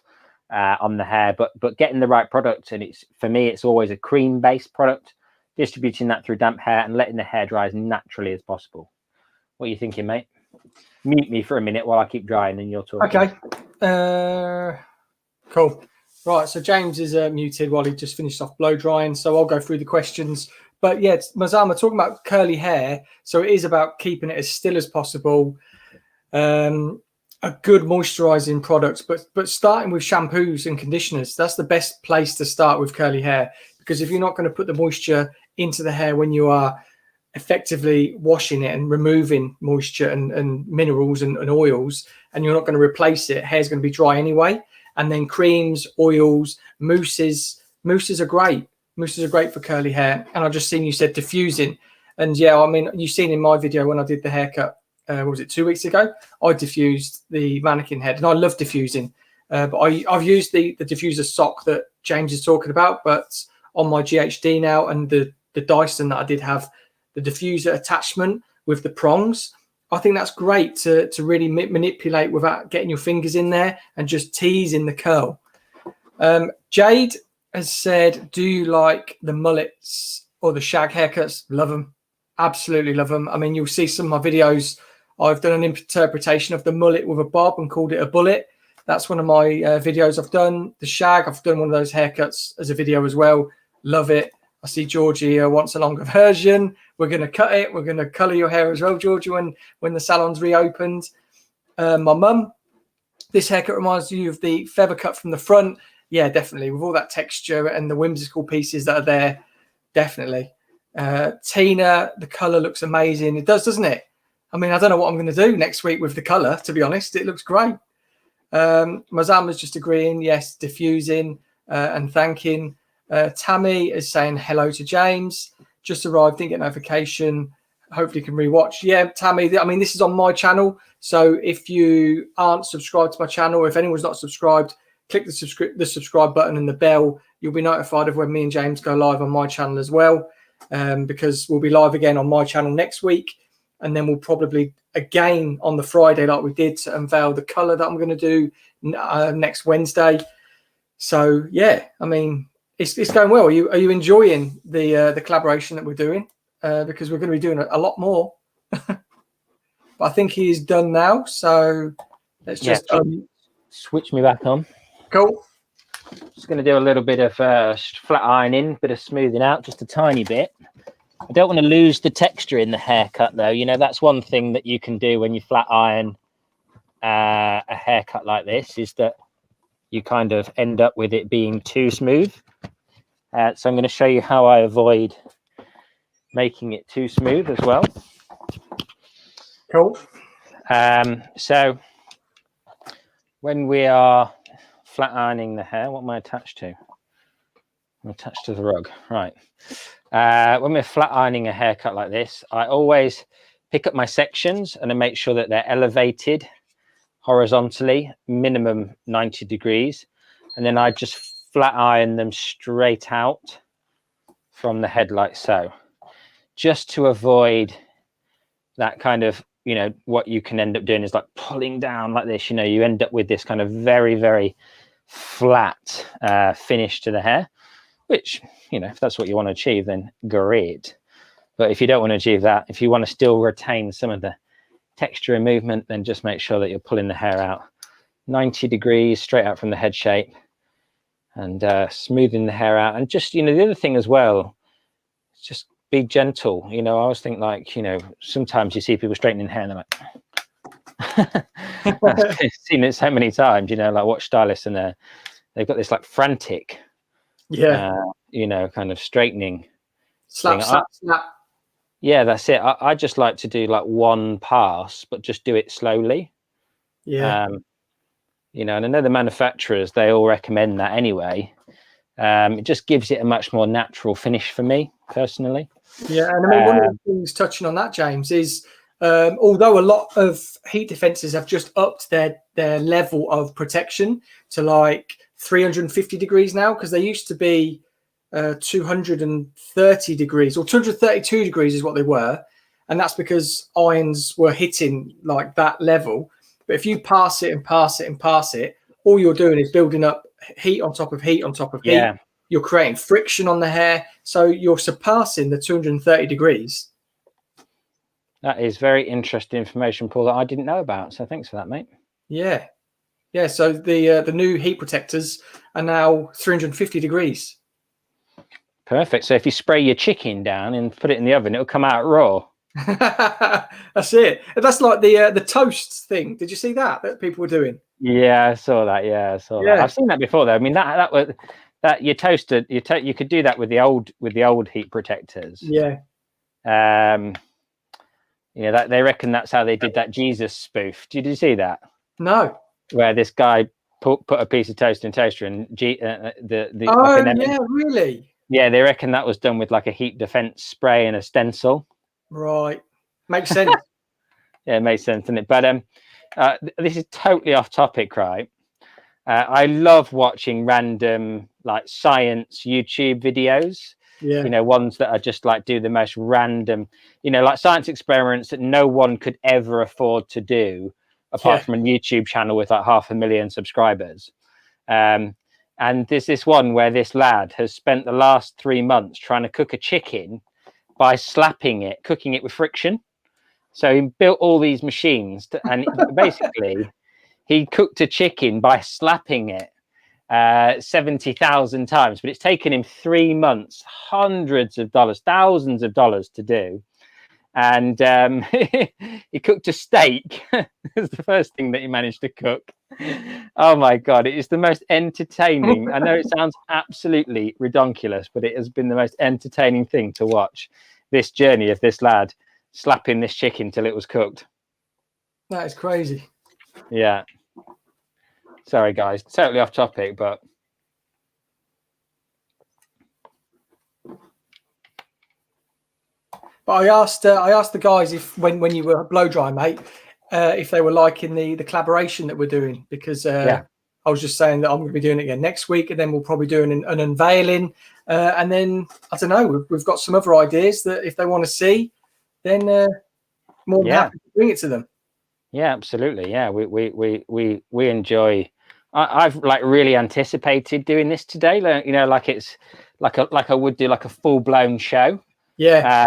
on the hair. But getting the right product, and it's, for me, it's always a cream based product, distributing that through damp hair and letting the hair dry as naturally as possible. What are you thinking, mate? Mute me for a minute while I keep drying and you're talking.
Okay. Cool. Right, so James is muted while he just finished off blow drying, so I'll go through the questions. But yeah, Mazama, talking about curly hair, so it is about keeping it as still as possible. A good moisturizing product, but starting with shampoos and conditioners, that's the best place to start with curly hair, because if you're not going to put the moisture into the hair when you are effectively washing it and removing moisture and minerals and oils, and you're not going to replace it, hair's going to be dry anyway. And then creams, oils, mousses are great. Mousses are great for curly hair. And I just seen you said diffusing. And yeah, I mean, you've seen in my video when I did the haircut, what was it, 2 weeks ago? I diffused the mannequin head, and I love diffusing. But I've used the diffuser sock that James is talking about, but on my GHD now, and the Dyson that I did have, the diffuser attachment with the prongs, I think that's great to really manipulate without getting your fingers in there and just teasing the curl. Jade has said, do you like the mullets or the shag haircuts? Love them. Absolutely love them. I mean, you'll see some of my videos. I've done an interpretation of the mullet with a bob and called it a bullet. That's one of my videos I've done. The shag, I've done one of those haircuts as a video as well. Love it. I see Georgie wants a longer version. We're going to cut it. We're going to colour your hair as well, Georgie, when the salon's reopened. My mum, this haircut reminds you of the feather cut from the front. Yeah, definitely. With all that texture and the whimsical pieces that are there, definitely. Tina, the colour looks amazing. It does, doesn't it? I mean, I don't know what I'm going to do next week with the colour, to be honest. It looks great. Mazama's just agreeing, yes, diffusing and thanking. Tammy is saying hello to James. Just arrived, didn't get notification. Hopefully you can rewatch. Yeah, Tammy, I mean, this is on my channel. So if you aren't subscribed to my channel, or if anyone's not subscribed, click the subscribe button and the bell. You'll be notified of when me and James go live on my channel as well, because we'll be live again on my channel next week. And then we'll probably again on the Friday, like we did, to unveil the colour that I'm going to do next Wednesday. So, yeah, I mean, it's going well. Are you enjoying the collaboration that we're doing? Because we're going to be doing a lot more. But I think he's done now. So let's just
switch me back on.
Cool.
Just going to do a little bit of flat ironing, bit of smoothing out, just a tiny bit. I don't want to lose the texture in the haircut, though. You know, that's one thing that you can do when you flat iron a haircut like this, is that you kind of end up with it being too smooth. So I'm going to show you how I avoid making it too smooth as well.
Cool.
So when we are flat ironing the hair, what am I attached to? I'm attached to the rug, right. When we're flat ironing a haircut like this, I always pick up my sections and I make sure that they're elevated horizontally, minimum 90 degrees. And then I just flat iron them straight out from the head like so, just to avoid that kind of, you know, what you can end up doing is like pulling down like this. You know, you end up with this kind of very, very flat finish to the hair. which, you know, if that's what you want to achieve, then great. But if you don't want to achieve that, if you want to still retain some of the texture and movement, then just make sure that you're pulling the hair out 90 degrees straight out from the head shape, and smoothing the hair out. And just, you know, the other thing as well, just be gentle. You know, I always think, like, you know, sometimes you see people straightening hair and they're like, I've seen it so many times, you know, like watch stylists and they've got this like frantic, you know, kind of straightening
slap,
thing.
slap, slap.
Yeah, that's it. I just like to do like one pass, but just do it slowly.
Yeah.
You know, and I know the manufacturers, they all recommend that anyway. It just gives it a much more natural finish for me personally.
Yeah, and I mean, one of the things, touching on that, James, is although a lot of heat defences have just upped their level of protection to like 350 degrees now, because they used to be 230 degrees or 232 degrees is what they were, and that's because irons were hitting like that level. But if you pass it and pass it and pass it, all you're doing is building up heat on top of heat on top of heat. You're creating friction on the hair, so you're surpassing the 230 degrees.
That is very interesting information, Paul, that I didn't know about. So thanks for that, mate.
Yeah. So the new heat protectors are now 350 degrees.
Perfect. So if you spray your chicken down and put it in the oven, it'll come out raw.
That's it. That's like the toasts thing. Did you see that people were doing?
Yeah, I saw that. Yeah, I saw that. I've seen that before, though. I mean, that was that you toasted. You could do that with the old heat protectors.
Yeah.
You know, that they reckon that's how they did that Jesus spoof. Did you see that?
No.
Where this guy put a piece of toast in a toaster and
really?
Yeah, they reckon that was done with like a heat defense spray and a stencil.
Right. Makes sense.
Yeah, it makes sense, doesn't it? But this is totally off topic, right? I love watching random like science YouTube videos.
Yeah.
You know, ones that are just like do the most random, you know, like science experiments that no one could ever afford to do apart from a YouTube channel with like 500,000 subscribers. And there's this one where this lad has spent the last 3 months trying to cook a chicken by slapping it, cooking it with friction. So he built all these machines and basically he cooked a chicken by slapping it 70,000 times, but it's taken him 3 months, hundreds of dollars, thousands of dollars to do. And he cooked a steak. It's the first thing that he managed to cook. Oh my God, it is the most entertaining. I know it sounds absolutely redonkulous, but it has been the most entertaining thing to watch, this journey of this lad slapping this chicken till it was cooked.
That is crazy.
Yeah. Sorry, guys, totally off topic, but
I asked the guys if when you were blow dry, mate, if they were liking the collaboration that we're doing, because I was just saying that I'm going to be doing it again next week, and then we'll probably do an unveiling, and then I don't know, we've got some other ideas that if they want to see, then more than happy to bring it to them. Yeah,
absolutely. Yeah, we enjoy. I've like really anticipated doing this today. Like, you know, like it's like I would do like a full blown show.
Yeah.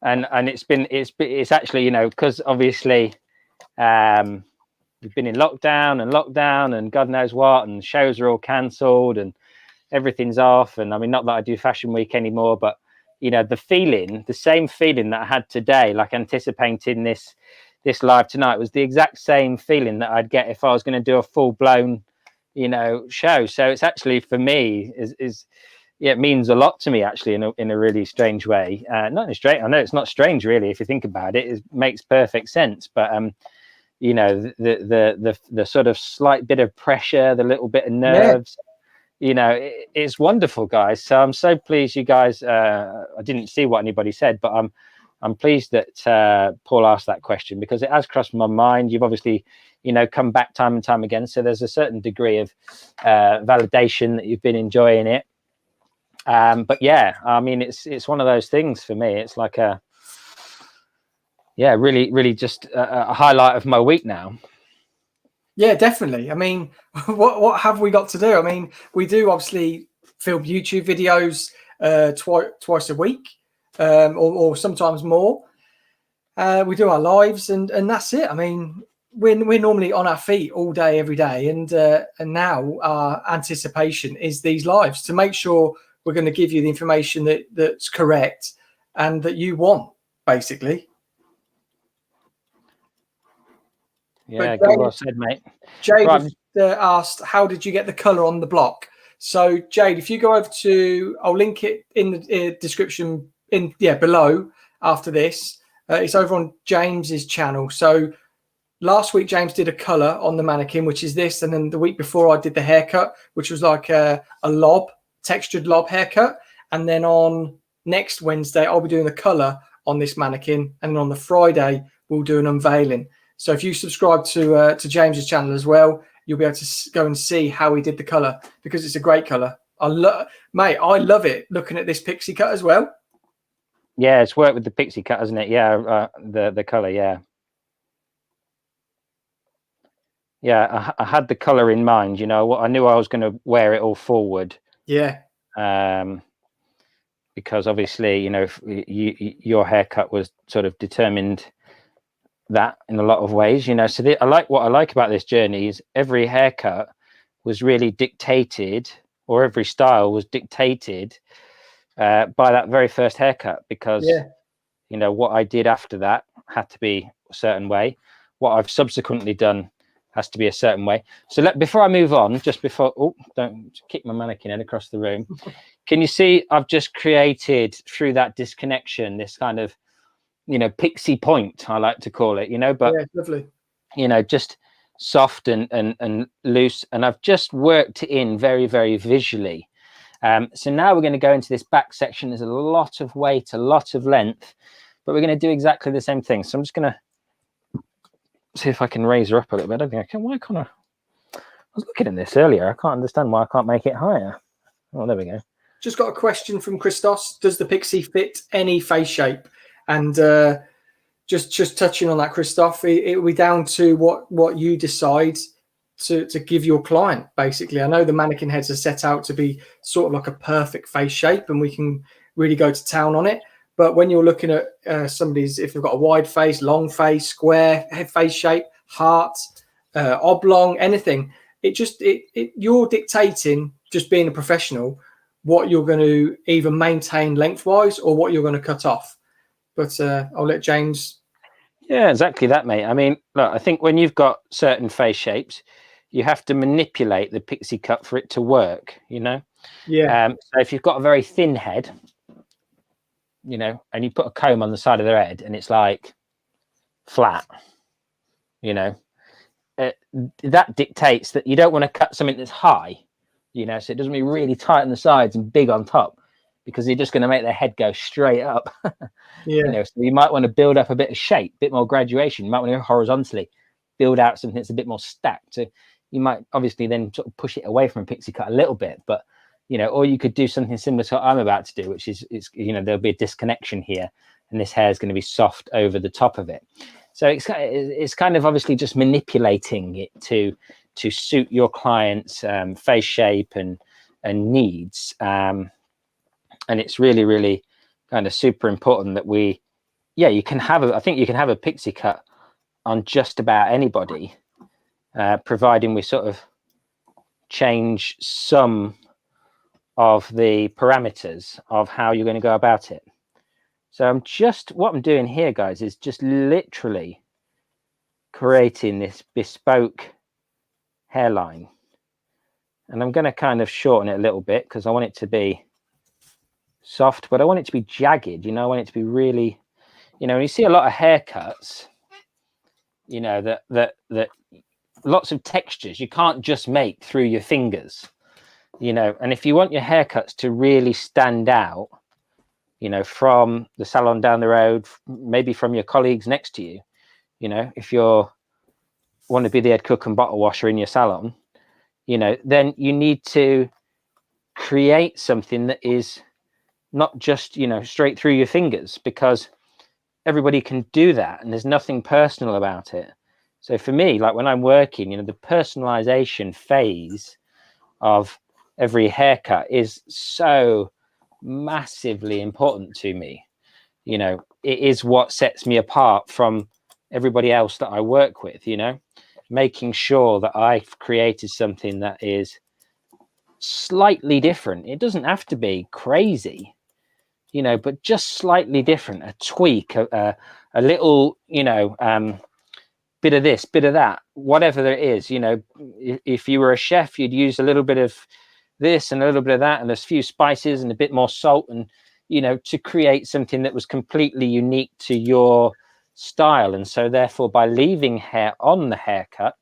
And it's actually, you know, because obviously we've been in lockdown and God knows what, and shows are all cancelled and everything's off. And I mean, not that I do Fashion Week anymore, but you know, the same feeling that I had today, like anticipating this live tonight, was the exact same feeling that I'd get if I was going to do a full blown, you know, show. So it's actually, for me, it means a lot to me, actually, in a really strange way. Not in strange. I know it's not strange, really, if you think about it. It makes perfect sense. But you know, the sort of slight bit of pressure, the little bit of nerves. You know, it's wonderful, guys. So I'm so pleased you guys. I didn't see what anybody said, but I'm pleased that Paul asked that question, because it has crossed my mind. You've obviously, you know, come back time and time again, so there's a certain degree of validation that you've been enjoying it. But yeah, I mean, it's one of those things for me. It's like really just a highlight of my week now. Yeah,
definitely. I mean, what have we got to do? I mean, we do obviously film YouTube videos twice a week, or sometimes more. We do our lives, and that's it. I mean, we're normally on our feet all day, every day, and now our anticipation is these lives to make sure we're going to give you the information that's correct and that you want, basically.
Yeah, good, well said, mate.
Jade
Right.
asked, how did you get the colour on the block? So, Jade, if you go over to, I'll link it in the description below after this. It's over on James's channel. So last week, James did a colour on the mannequin, which is this. And then the week before, I did the haircut, which was like a textured lob haircut. And then on next Wednesday, I'll be doing the colour on this mannequin. And then on the Friday, we'll do an unveiling. So if you subscribe to James's channel as well, you'll be able to go and see how he did the colour, because it's a great colour. I love it looking at this pixie cut as well.
Yeah, it's worked with the pixie cut, hasn't it? Yeah, the colour, yeah. Yeah, I had the colour in mind, you know. I knew I was going to wear it all forward.
Yeah.
Because obviously, you know, your haircut was sort of determined that in a lot of ways, you know. So what I like about this journey is every haircut was really dictated, or every style was dictated by that very first haircut, because you know, what I did after that had to be a certain way. What I've subsequently done has to be a certain way. So before I move on, just before, don't kick my mannequin head across the room. Can you see I've just created, through that disconnection, this kind of, you know, pixie point, I like to call it, you know, but
lovely,
you know, just soft and loose. And I've just worked it in very, very visually. So now we're going to go into this back section. There's a lot of weight, a lot of length, but we're going to do exactly the same thing. So I'm just going to see if I can raise her up a little bit. I don't think I can. Why can't I was looking at this earlier. I can't understand why I can't make it higher. Oh, there we go.
Just got a question from Christos. Does the pixie fit any face shape? And just touching on that, Christoph, it will be down to what you decide to give your client, basically. I know the mannequin heads are set out to be sort of like a perfect face shape, and we can really go to town on it. But when you're looking at somebody's, if they've got a wide face, long face, square head face shape, heart, oblong, anything, you're dictating, just being a professional, what you're going to either maintain lengthwise or what you're going to cut off. But I'll let James.
Yeah, exactly that, mate. I mean, look, I think when you've got certain face shapes, you have to manipulate the pixie cut for it to work, you know?
Yeah.
So if you've got a very thin head, you know, and you put a comb on the side of their head and it's like flat, you know, that dictates that you don't want to cut something that's high, you know, so it doesn't be really tight on the sides and big on top, because you're just going to make their head go straight up.
Yeah.
You know, so you might want to build up a bit of shape, a bit more graduation. You might want to go horizontally, build out something that's a bit more stacked. So you might obviously then sort of push it away from a pixie cut a little bit, but you know, or you could do something similar to what I'm about to do, which is, you know, there'll be a disconnection here, and this hair is going to be soft over the top of it. So it's kind of obviously just manipulating it to suit your client's face shape and needs. And it's really, really kind of super important that you can have I think you can have a pixie cut on just about anybody, providing we sort of change some of the parameters of how you're going to go about it. So what I'm doing here, guys, is just literally creating this bespoke hairline. And I'm going to kind of shorten it a little bit because I want it to be soft, but I want it to be jagged, you know. I want it to be really, you know, when you see a lot of haircuts, you know, that lots of textures you can't just make through your fingers, you know. And if you want your haircuts to really stand out, you know, from the salon down the road, maybe from your colleagues next to you, you know, if you want to be the head cook and bottle washer in your salon, you know, then you need to create something that is not just, you know, straight through your fingers, because everybody can do that and there's nothing personal about it. So for me, like when I'm working, you know, the personalization phase of every haircut is so massively important to me. You know, it is what sets me apart from everybody else that I work with, you know, making sure that I've created something that is slightly different. It doesn't have to be crazy, you know, but just slightly different, a tweak, a little, you know, bit of this, bit of that, whatever there is. You know, if you were a chef, you'd use a little bit of this and a little bit of that, and there's a few spices and a bit more salt, and, you know, to create something that was completely unique to your style. And so therefore, by leaving hair on the haircut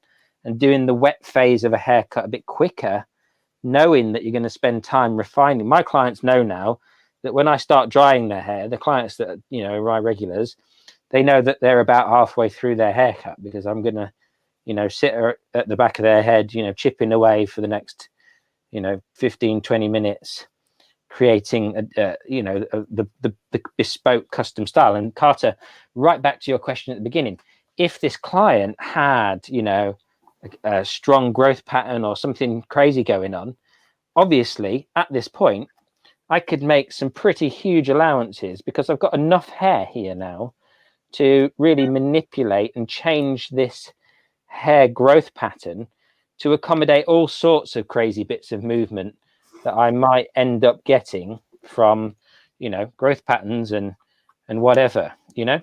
and doing the wet phase of a haircut a bit quicker, knowing that you're going to spend time refining. My clients know now that when I start drying their hair, the clients that, you know, are my regulars, they know that they're about halfway through their haircut, because I'm going to, you know, sit at the back of their head, you know, chipping away for the next, you know, 15, 20 minutes, creating, you know, the bespoke custom style. And Carter, right back to your question at the beginning, if this client had, you know, a strong growth pattern or something crazy going on, obviously at this point I could make some pretty huge allowances, because I've got enough hair here now to really manipulate and change this hair growth pattern to accommodate all sorts of crazy bits of movement that I might end up getting from, you know, growth patterns and whatever, you know.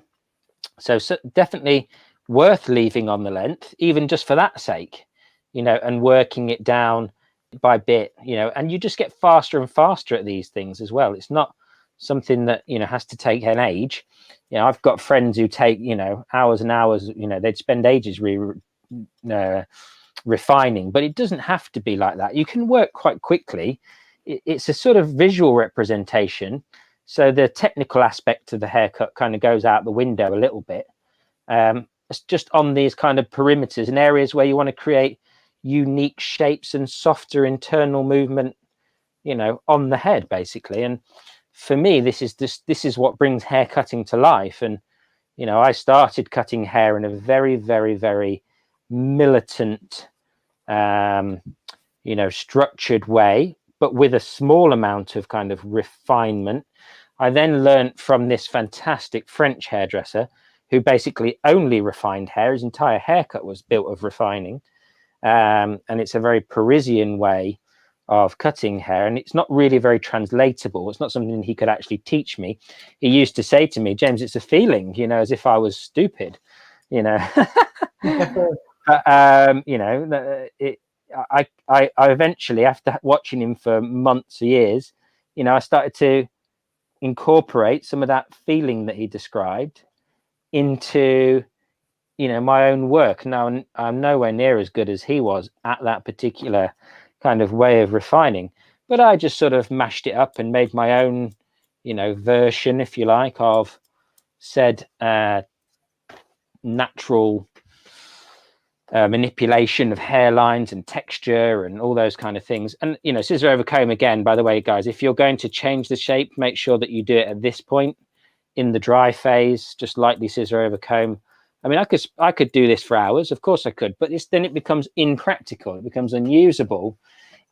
So definitely worth leaving on the length, even just for that sake, you know, and working it down by bit, you know, and you just get faster and faster at these things as well. It's not something that, you know, has to take an age. You know, I've got friends who take, you know, hours and hours, you know, they'd spend ages refining, but it doesn't have to be like that. You can work quite quickly. It's a sort of visual representation. So the technical aspect of the haircut kind of goes out the window a little bit. It's just on these kind of perimeters and areas where you want to create unique shapes and softer internal movement, you know, on the head, basically. And for me, this is what brings hair cutting to life. And, you know, I started cutting hair in a very, very, very militant, you know, structured way, but with a small amount of kind of refinement. I then learned from this fantastic French hairdresser who basically only refined hair. His entire haircut was built of refining. And it's a very Parisian way of cutting hair, and it's not really very translatable. It's not something he could actually teach me. He used to say to me, James, it's a feeling, you know, as if I was stupid, you know. But, you know, I eventually, after watching him for months or years, you know, I started to incorporate some of that feeling that he described into, you know, my own work. Now I'm nowhere near as good as he was at that particular kind of way of refining, but I just sort of mashed it up and made my own, you know, version, if you like, of said natural manipulation of hairlines and texture and all those kind of things. And, you know, scissor over comb, again, by the way, guys, if you're going to change the shape, make sure that you do it at this point in the dry phase, just lightly scissor over comb. I mean, I could do this for hours, of course I could, but then it becomes impractical. It becomes unusable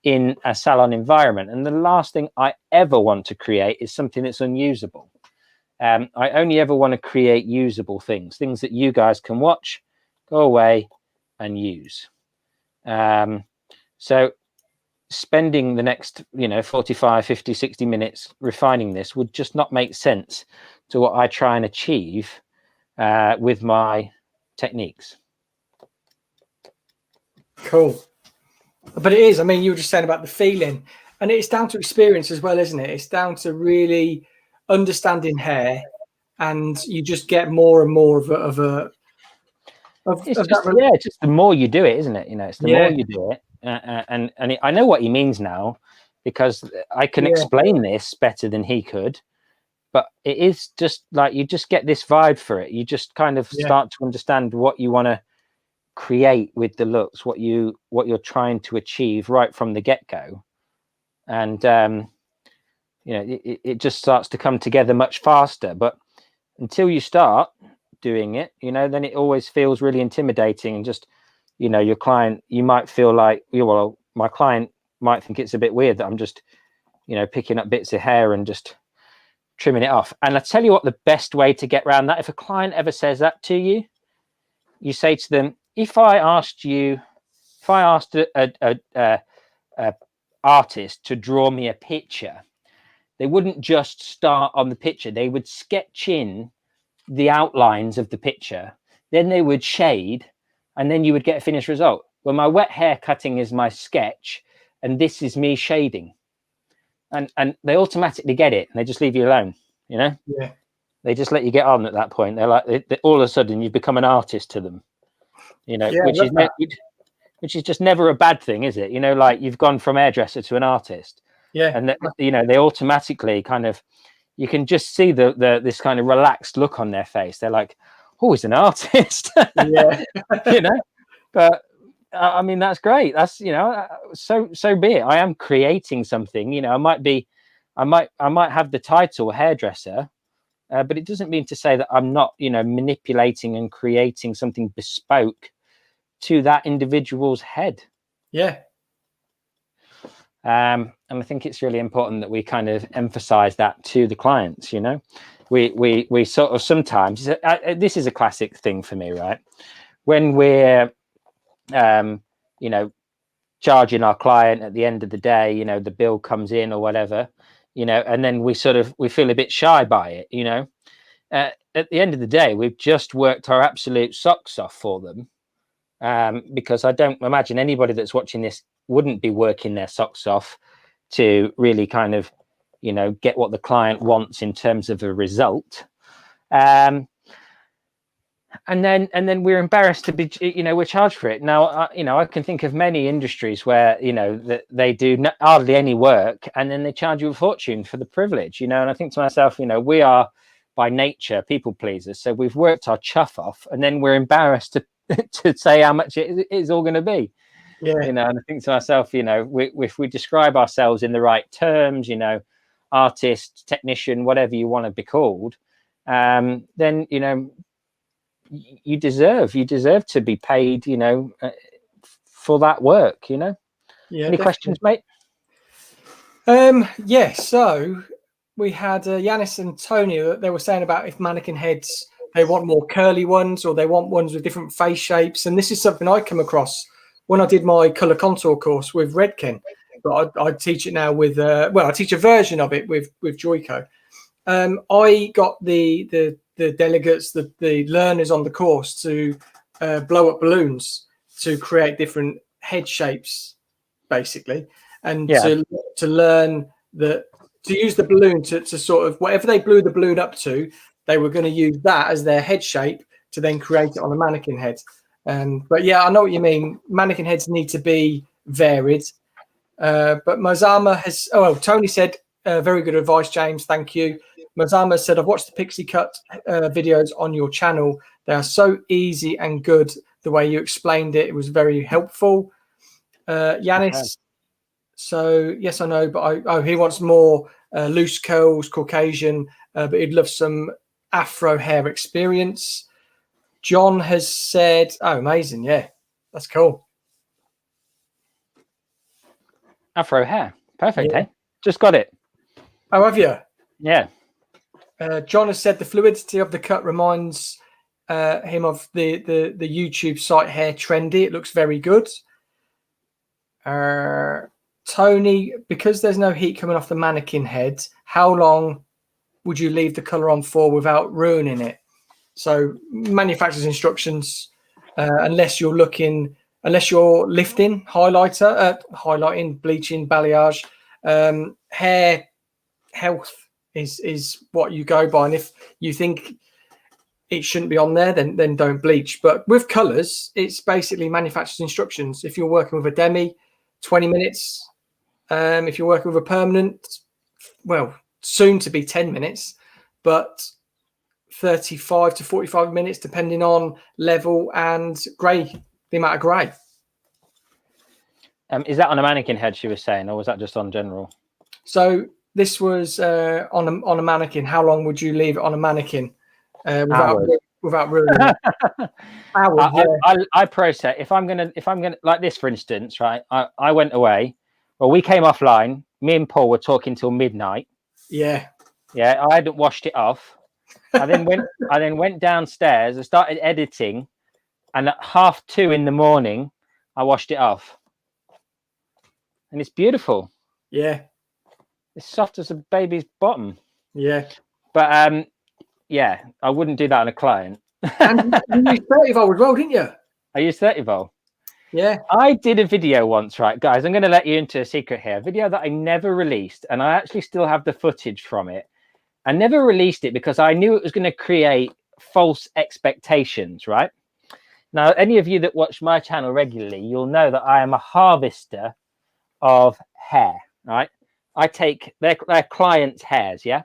in a salon environment. And the last thing I ever want to create is something that's unusable. I only ever want to create usable things that you guys can watch, go away and use. So spending the next, you know, 45, 50, 60 minutes refining this would just not make sense to what I try and achieve with my techniques.
Cool. But it is, I mean, you were just saying about the feeling, and it's down to experience as well, isn't it? It's down to really understanding hair, and you just get more and more of
yeah, just the more you do it, isn't it? You know, it's the more you do it, and I know what he means now, because I can explain this better than he could. But it is just like, you just get this vibe for it. You just kind of start to understand what you want to create with the looks, what you're trying to achieve right from the get-go. And you know, it just starts to come together much faster. But until you start doing it, you know, then it always feels really intimidating. And just, you know, your client, you might feel like, well, my client might think it's a bit weird that I'm just, picking up bits of hair and just trimming it off. And I tell you what, the best way to get around that, if a client ever says that to you, you say to them, if I asked a artist to draw me a picture, they wouldn't just start on the picture. They would sketch in the outlines of the picture, then they would shade, and then you would get a finished result. Well, my wet hair cutting is my sketch, and this is me shading. And they automatically get it, and they just leave you alone,
Yeah.
They just let you get on at that point. They're like, all of a sudden, you've become an artist to them, which is just never a bad thing, is it? Like you've gone from hairdresser to an artist.
Yeah.
And, they automatically kind of, you can just see this kind of relaxed look on their face. They're like, oh, he's an artist.
Yeah.
But I mean, that's great. That's, so be it. I am creating something, I might have the title hairdresser, but it doesn't mean to say that I'm not, manipulating and creating something bespoke to that individual's head.
Yeah.
And I think it's really important that we kind of emphasize that to the clients. We sort of sometimes, this is a classic thing for me, right? When we're charging our client at the end of the day, the bill comes in or whatever, and then we feel a bit shy by it, at the end of the day, we've just worked our absolute socks off for them, because I don't imagine anybody that's watching this wouldn't be working their socks off to really kind of, get what the client wants in terms of a result. And then we're embarrassed to be, we're charged for it. Now, I can think of many industries where, that they do hardly any work, and then they charge you a fortune for the privilege, and I think to myself, we are by nature people pleasers. So we've worked our chuff off, and then we're embarrassed to say how much it is all going to be.
Yeah.
And I think to myself, if we describe ourselves in the right terms, artist, technician, whatever you want to be called, then, you deserve to be paid, for that work, Yeah. Any
definitely.
questions, mate?
Yeah. So we had Yanis and Tony. They were saying about if mannequin heads, they want more curly ones or they want ones with different face shapes. And this is something I come across when I did my color contour course with Redken. But I teach it now with I teach a version of it with Joico. I got the delegates, the learners on the course to blow up balloons to create different head shapes, basically, and to learn to use the balloon to sort of whatever they blew the balloon up to, they were going to use that as their head shape to then create it on a mannequin head. But yeah, I know what you mean. Mannequin heads need to be varied. But Mazama has, Tony said, very good advice, James. Thank you. Mazama said, I've watched the Pixie cut videos on your channel. They are so easy and good. The way you explained it, it was very helpful. Yanis, so yes, I know, but he wants more loose curls, Caucasian, but he'd love some Afro hair experience. John has said, oh, amazing. Yeah, that's cool.
Afro hair. Perfect, yeah. Just got it.
Oh, have you?
Yeah.
John has said the fluidity of the cut reminds him of the YouTube site Hair Trendy. It looks very good. Tony, because there's no heat coming off the mannequin head, how long would you leave the color on for without ruining it? So manufacturer's instructions, unless you're lifting, highlighting, bleaching, balayage, hair health is what you go by. And if you think it shouldn't be on there, then don't bleach. But with colors, it's basically manufacturer's instructions. If you're working with a demi, 20 minutes. If you're working with a permanent, well, soon to be 10 minutes, but 35 to 45 minutes, depending on level and grey, the amount of grey.
Is that on a mannequin head, she was saying, or was that just on general?
So this was on a mannequin. How long would you leave it on a mannequin without ruining it?
I process if I'm gonna like this, for instance, right? I went away Well, we came offline. Me and Paul were talking till midnight.
Yeah.
Yeah, I hadn't washed it off. I then went downstairs. I started editing, and at 2:30 in the morning, I washed it off, and it's beautiful.
Yeah.
It's soft as a baby's bottom.
Yeah.
But yeah, I wouldn't do that on a client.
And you used 30 volt as well, didn't you?
I use 30 volt.
Yeah.
I did a video once, right, guys? I'm going to let you into a secret here. A video that I never released, and I actually still have the footage from it. I never released it because I knew it was going to create false expectations, right? Now, any of you that watch my channel regularly, you'll know that I am a harvester of hair, right? I take their clients' hairs, yeah?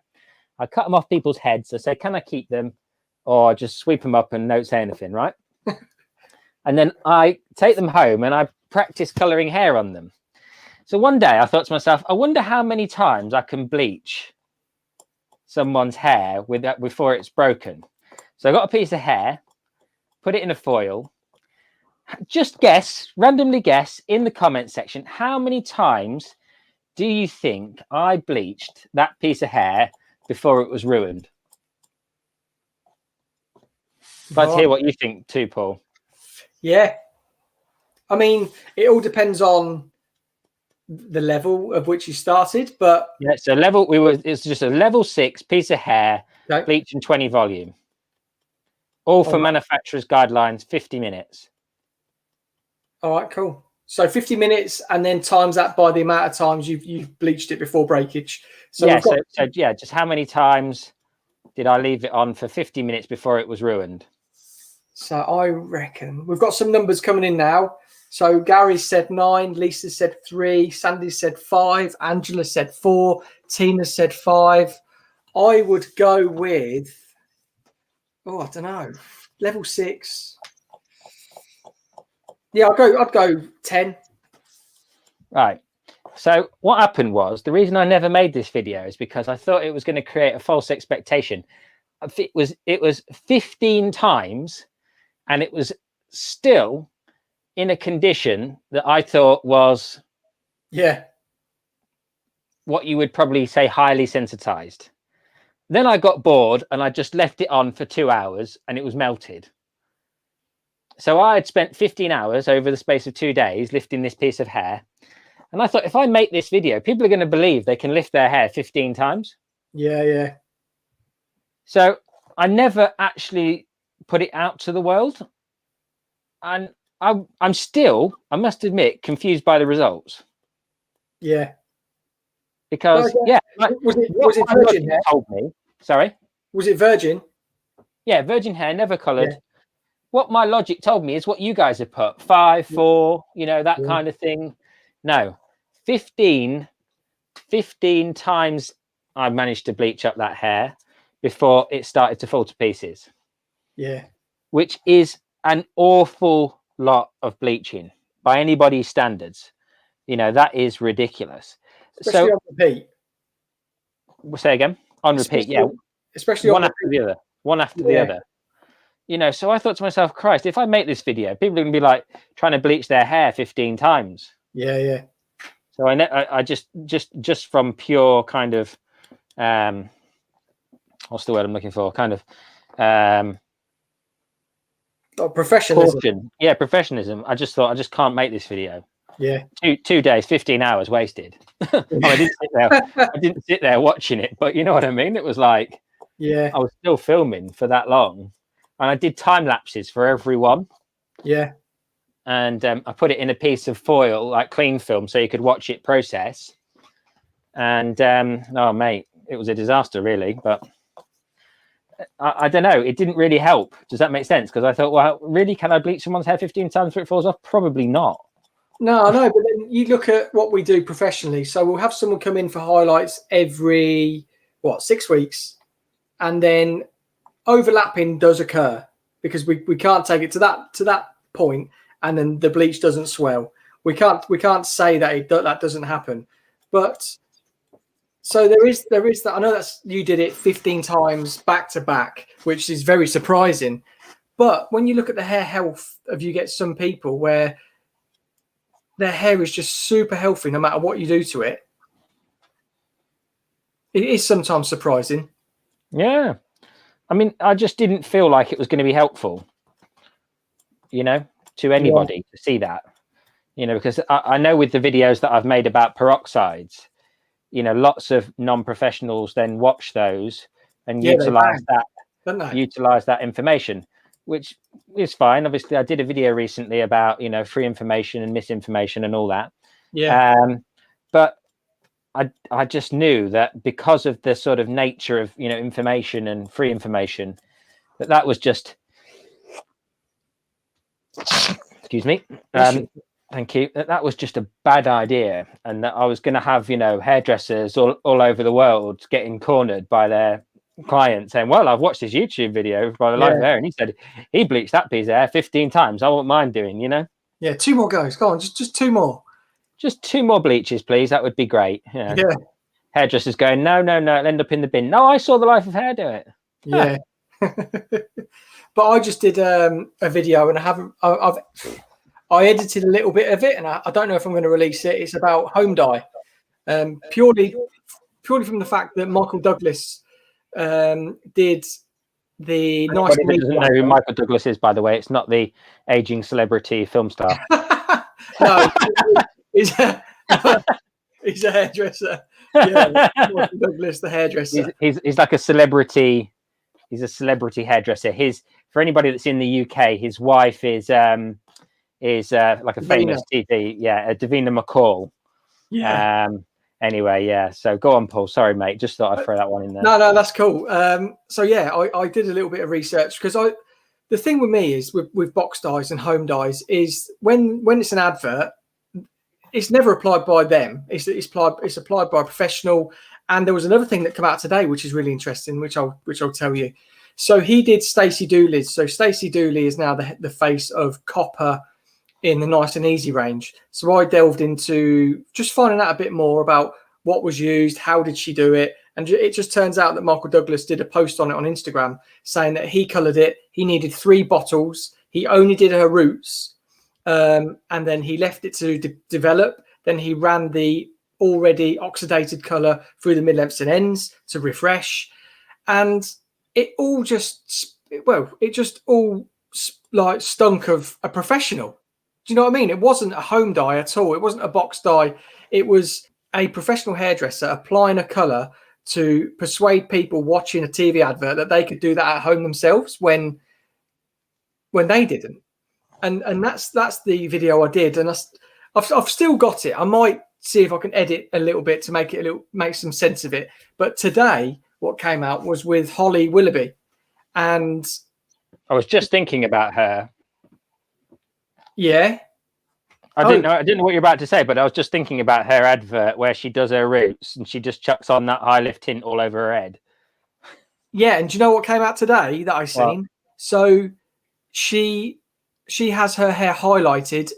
I cut them off people's heads. I say, can I keep them? Or just sweep them up and don't say anything, right? And then I take them home and I practice coloring hair on them. So one day I thought to myself, I wonder how many times I can bleach someone's hair with that before it's broken. So I got a piece of hair, put it in a foil. Just guess, randomly guess in the comment section, how many times do you think I bleached that piece of hair before it was ruined? Let's hear what you think too, Paul.
Yeah. I mean, it all depends on the level of which you started, but
yeah, so it's just a level 6 piece of hair, okay. Bleach and 20 volume. All for manufacturer's guidelines, 50 minutes.
All right, cool. So 50 minutes and then times that by the amount of times you've bleached it before breakage. So
yeah, so yeah, just how many times did I leave it on for 50 minutes before it was ruined?
So I reckon we've got some numbers coming in now. So Gary said 9, Lisa said 3, Sandy said 5, Angela said 4, Tina said 5. I would go with, I don't know, level 6. Yeah, I'd go 10. Right.
So what happened was, the reason I never made this video is because I thought it was going to create a false expectation. It was 15 times, and it was still in a condition that I thought was, what you would probably say highly sensitized. Then I got bored and I just left it on for 2 hours and it was melted. So I had spent 15 hours over the space of 2 days lifting this piece of hair. And I thought, if I make this video, people are going to believe they can lift their hair 15 times.
Yeah, yeah.
So I never actually put it out to the world. And I'm still, I must admit, confused by the results.
Yeah.
Because,
was it virgin hair?
Told me. Sorry?
Was it virgin?
Yeah, virgin hair, never coloured. Yeah. What my logic told me is what you guys have put, 5, 4, that kind of thing. No, 15 times I managed to bleach up that hair before it started to fall to pieces.
Yeah.
Which is an awful lot of bleaching by anybody's standards. That is ridiculous.
Especially on repeat.
Say again? On repeat, yeah.
Especially
one after the other. One after the other. So I thought to myself, Christ, if I make this video, people are going to be like trying to bleach their hair 15 times.
Yeah, yeah.
So I just from pure kind of, what's the word I'm looking for? Kind of,
professionalism.
Caution. Yeah, professionalism. I just thought I just can't make this video.
Yeah.
2 days, 15 hours wasted. I didn't sit there watching it, but you know what I mean? It was like,
yeah,
I was still filming for that long. And I did time lapses for every one.
Yeah.
And I put it in a piece of foil, like clean film, so you could watch it process. And oh, mate, it was a disaster, really. But I don't know. It didn't really help. Does that make sense? Because I thought, well, really, can I bleach someone's hair 15 times before it falls off? Probably not.
No, I know. But then you look at what we do professionally. So we'll have someone come in for highlights every, 6 weeks. And then overlapping does occur because we can't take it to that point, and then the bleach doesn't swell. We can't say that that doesn't happen. But so there is that. I know that's you did it 15 times back to back, which is very surprising. But when you look at the hair health of, you get some people where their hair is just super healthy no matter what you do to it. It is sometimes surprising.
Yeah. I mean, I just didn't feel like it was going to be helpful, you know, to anybody to see that, you know, because I know with the videos that I've made about peroxides, you know, lots of non-professionals then watch those and utilize that information, which is fine. Obviously, I did a video recently about, you know, free information and misinformation and all that.
Yeah.
But I just knew that because of the sort of nature of, you know, information and free information, that was just, excuse me. Thank you. That was just a bad idea, and that I was going to have, you know, hairdressers all over the world getting cornered by their clients saying, well, I've watched this YouTube video by the live hair and he said he bleached that piece of hair 15 times. I won't mind doing, you know.
Yeah, 2 more goes. Go on, just 2 more.
Just 2 more bleaches, please. That would be great. Yeah. Hairdressers going, no, it'll end up in the bin. No, I saw the Life of Hair do it.
Yeah. But I just did a video, and I edited a little bit of it, and I don't know if I'm going to release it. It's about home dye, purely from the fact that Michael Douglas did the nice.
Anybody doesn't know who Michael Douglas is, by the way. It's not the aging celebrity film star.
No, he's a hairdresser. Yeah, Michael Douglas, the hairdresser.
He's like a celebrity. He's a celebrity hairdresser. For anybody that's in the UK, his wife is like a famous TV. Yeah, Davina McCall.
Yeah.
Anyway, yeah. So go on, Paul. Sorry, mate. Just thought I'd throw that one in there.
No, that's cool. So yeah, I did a little bit of research because the thing with me is with box dyes and home dyes is when it's an advert, it's never applied by them. It's applied by a professional. And there was another thing that came out today, which is really interesting, which I'll tell you. So he did Stacey Dooley's. So Stacey Dooley is now the face of copper in the Nice and Easy range. So I delved into just finding out a bit more about what was used, how did she do it, and it just turns out that Michael Douglas did a post on it on Instagram saying that he coloured it. He needed 3 bottles. He only did her roots, and then he left it to develop. Then he ran the already oxidated colour through the mid-lengths and ends to refresh, and it all just like stunk of a professional. Do you know what I mean? It wasn't a home dye at all. It wasn't a box dye. It was a professional hairdresser applying a colour to persuade people watching a TV advert that they could do that at home themselves when they didn't. And that's the video I did, and I've still got it. I might see if I can edit a little bit to make some sense of it. But today, what came out was with Holly Willoughby, and
I was just thinking about her.
Yeah,
I didn't know what you're about to say, but I was just thinking about her advert where she does her roots and she just chucks on that high lift tint all over her head.
Yeah, and do you know what came out today that I seen? Well, so she has her hair highlighted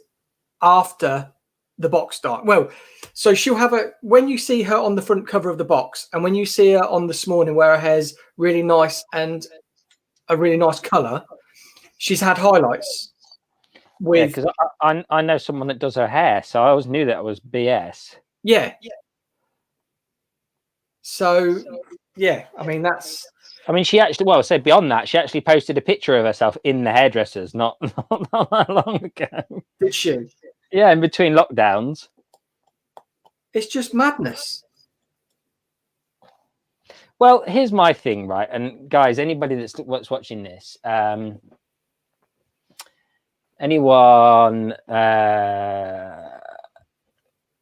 after the box dye. Well, so she'll have when you see her on the front cover of the box, and when you see her on this morning where her hair's really nice and a really nice colour, she's had highlights.
Because I know someone that does her hair, so I always knew that it was BS.
Yeah. So yeah, I mean
she actually, well, so beyond that, she actually posted a picture of herself in the hairdressers not that long ago.
Did she?
Yeah, in between lockdowns.
It's just madness.
Well, here's my thing, right? And guys, anybody that's watching this, anyone, the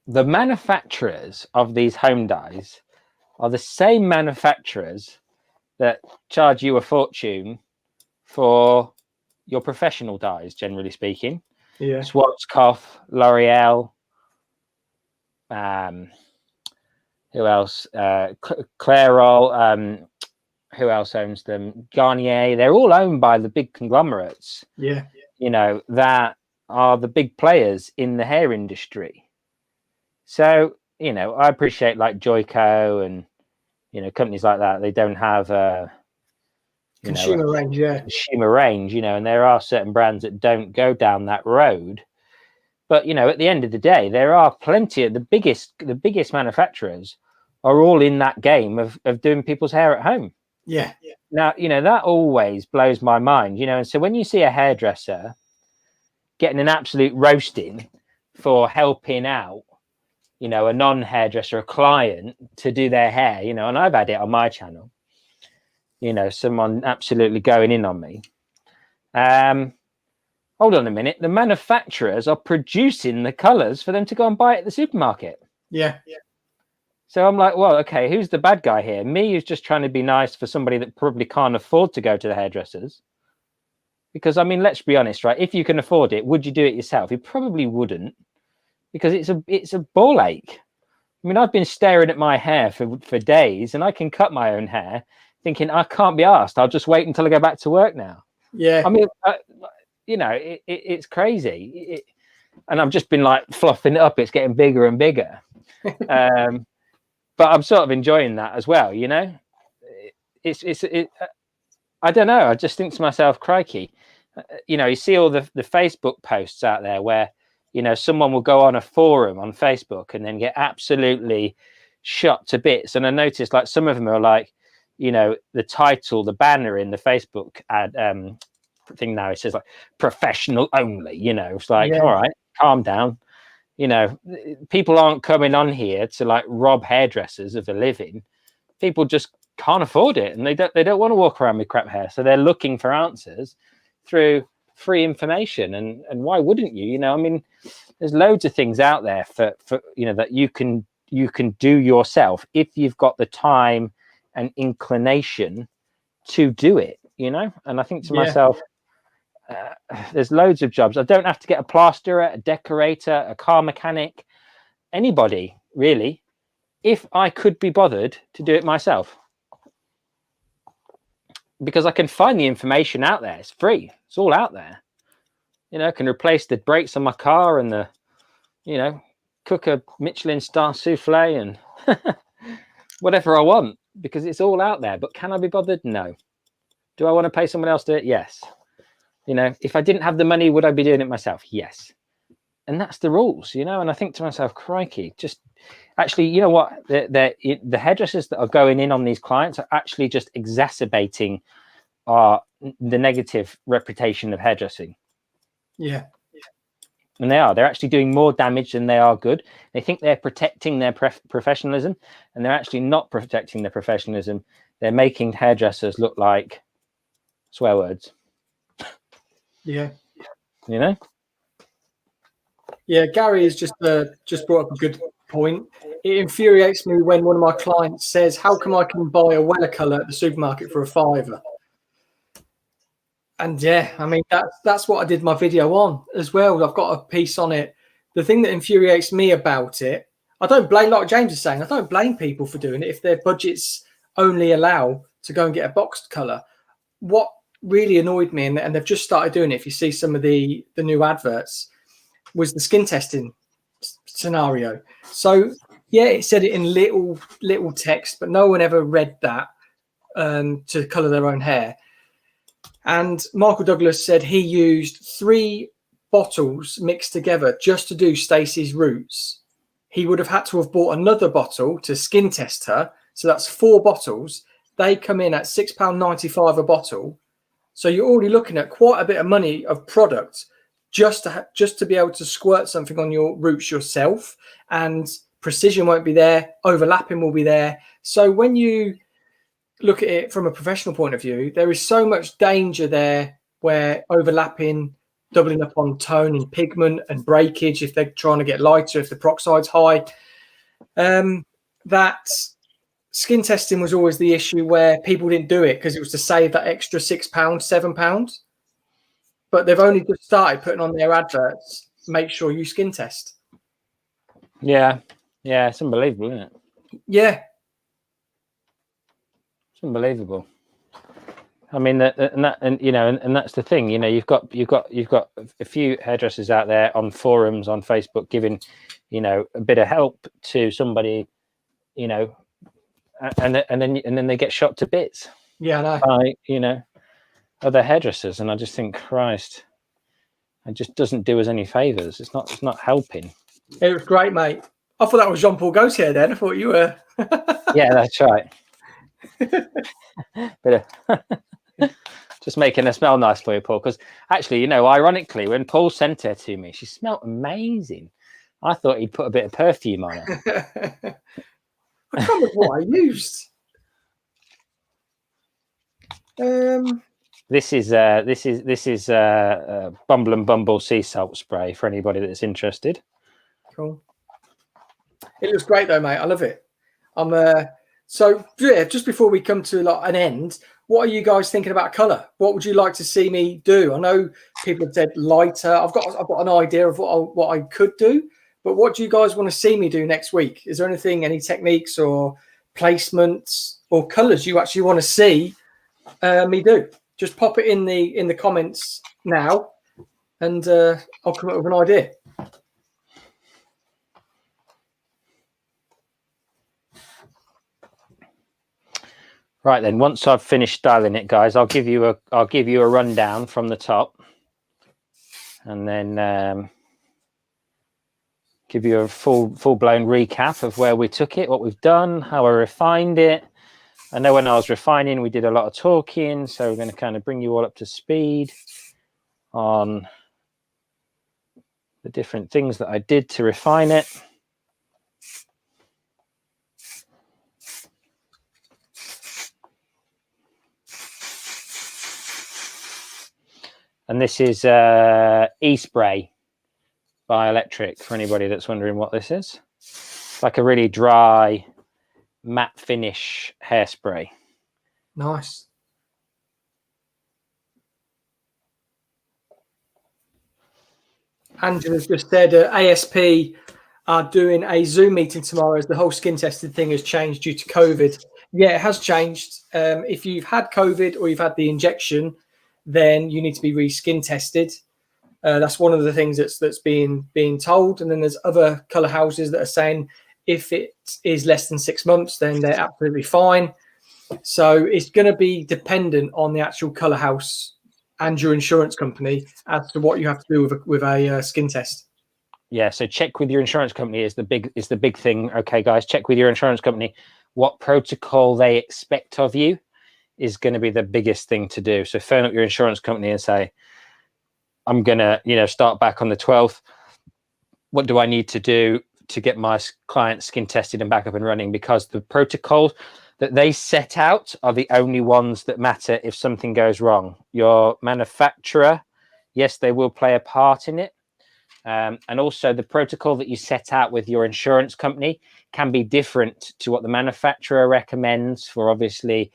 manufacturers of these home dyes are the same manufacturers that charge you a fortune for your professional dyes, generally speaking.
Yeah.
Schwarzkopf, L'Oreal, who else? Clairol, who else owns them? Garnier. They're all owned by the big conglomerates.
Yeah.
You know, that are the big players in the hair industry. So, you know, I appreciate like Joico and, you know, companies like that. They don't have
consumer range,
consumer range, you know, and there are certain brands that don't go down that road. But, you know, at the end of the day, there are plenty of the biggest manufacturers are all in that game of doing people's hair at home.
Yeah.
Now, you know, that always blows my mind, you know. And so when you see a hairdresser getting an absolute roasting for helping out, you know, a non-hairdresser, a client to do their hair, you know, and I've had it on my channel, you know, someone absolutely going in on me. Hold on a minute. The manufacturers are producing the colors for them to go and buy at the supermarket.
Yeah.
So I'm like, well, okay, who's the bad guy here? Me, who's just trying to be nice for somebody that probably can't afford to go to the hairdressers. Because, I mean, let's be honest, right? If you can afford it, would you do it yourself? You probably wouldn't, because it's a ball ache. I mean, I've been staring at my hair for days, and I can cut my own hair thinking I can't be asked. I'll just wait until I go back to work now.
Yeah.
I mean, you know, it's crazy. And I've just been like fluffing it up. It's getting bigger and bigger. But I'm sort of enjoying that as well, you know. I don't know. I just think to myself, crikey, you know, you see all the Facebook posts out there where, you know, someone will go on a forum on Facebook and then get absolutely shot to bits. And I noticed like some of them are like, you know, the title, the banner in the Facebook ad thing now, it says like professional only, you know. It's like, all right, calm down. You know, people aren't coming on here to like rob hairdressers of a living. People just can't afford it, and they don't want to walk around with crap hair, so they're looking for answers through free information. And why wouldn't you? You know, I mean, there's loads of things out there for you know, that you can do yourself if you've got the time and inclination to do it, you know. And I think to myself, there's loads of jobs. I don't have to get a plasterer, a decorator, a car mechanic, anybody really, if I could be bothered to do it myself, because I can find the information out there. It's free. It's all out there. You know, I can replace the brakes on my car and the, you know, cook a Michelin star souffle and whatever I want, because it's all out there. But can I be bothered? No. Do I want to pay someone else to do it? Yes. You know, if I didn't have the money, would I be doing it myself? Yes. And that's the rules, you know. And I think to myself, crikey, just actually, you know what? The hairdressers that are going in on these clients are actually just exacerbating the negative reputation of hairdressing.
Yeah.
And they're actually doing more damage than they are good. They think they're protecting their professionalism, and they're actually not protecting their professionalism. They're making hairdressers look like swear words.
Yeah.
You know?
Yeah, Gary has just brought up a good point. It infuriates me when one of my clients says, how come I can buy a Weller colour at the supermarket for £5? And yeah, I mean, that's what I did my video on as well. I've got a piece on it. The thing that infuriates me about it, I don't blame, like James is saying, I don't blame people for doing it if their budgets only allow to go and get a boxed colour. What really annoyed me, and they've just started doing it, if you see some of the new adverts, was the skin testing scenario. So yeah, it said it in little text, but no one ever read that to colour their own hair. And Michael Douglas said he used 3 bottles mixed together just to do Stacey's roots. He would have had to have bought another bottle to skin test her. So that's 4 bottles. They come in at £6.95 a bottle. So you're already looking at quite a bit of money of product just to be able to squirt something on your roots yourself, and precision won't be there, overlapping will be there. So when you look at it from a professional point of view, there is so much danger there where overlapping, doubling up on tone and pigment and breakage if they're trying to get lighter, if the peroxide's high, that skin testing was always the issue where people didn't do it because it was to save that extra £6, £7. But they've only just started putting on their adverts, make sure you skin test.
Yeah. Yeah. It's unbelievable, isn't it?
Yeah.
It's unbelievable. I mean, and you know, and that's the thing. You know, you've got a few hairdressers out there on forums on Facebook giving, you know, a bit of help to somebody, you know, and then they get shot to bits.
Yeah, I know.
By, you know, other hairdressers, and I just think, Christ. It just doesn't do us any favors. It's not helping.
It was great, mate. I thought that was Jean-Paul Gaultier then. I thought you were.
Yeah, that's right. Bit of just making her smell nice for you, Paul. Because actually, you know, ironically, when Paul sent her to me, she smelled amazing. I thought he'd put a bit of perfume on her.
I can't remember what I used.
This is Bumble and Bumble sea salt spray for anybody that's interested.
Cool. It looks great though, mate. I love it. So yeah, just before we come to like an end, what are you guys thinking about colour? What would you like to see me do? I know people have said lighter. I've got an idea of what I could do, but what do you guys want to see me do next week? Is there anything, any techniques or placements or colours you actually want to see me do? Just pop it in the comments now, and I'll come up with an idea.
Right then, once I've finished styling it, guys, I'll give you a rundown from the top, and then give you a full-blown recap of where we took it, what we've done, how I refined it. I know when I was refining, we did a lot of talking, so we're going to kind of bring you all up to speed on the different things that I did to refine it. And this is e-spray by Electric, for anybody that's wondering what this is. It's like a really dry, matte finish hairspray.
Nice. Angela's just said ASP are doing a Zoom meeting tomorrow as the whole skin testing thing has changed due to COVID. Yeah, it has changed. If you've had COVID or you've had the injection, then you need to be re-skin tested. That's one of the things that's being told. And then there's other colour houses that are saying if it is less than 6 months, then they're absolutely fine. So it's going to be dependent on the actual colour house and your insurance company as to what you have to do with a skin test.
Yeah, so check with your insurance company is the big thing. Okay, guys, check with your insurance company what protocol they expect of you is going to be the biggest thing to do. So phone up your insurance company and say, I'm going to, start back on the 12th. What do I need to do to get my client skin tested and back up and running? Because the protocols that they set out are the only ones that matter if something goes wrong. Your manufacturer, yes, they will play a part in it. And also the protocol that you set out with your insurance company can be different to what the manufacturer recommends for obviously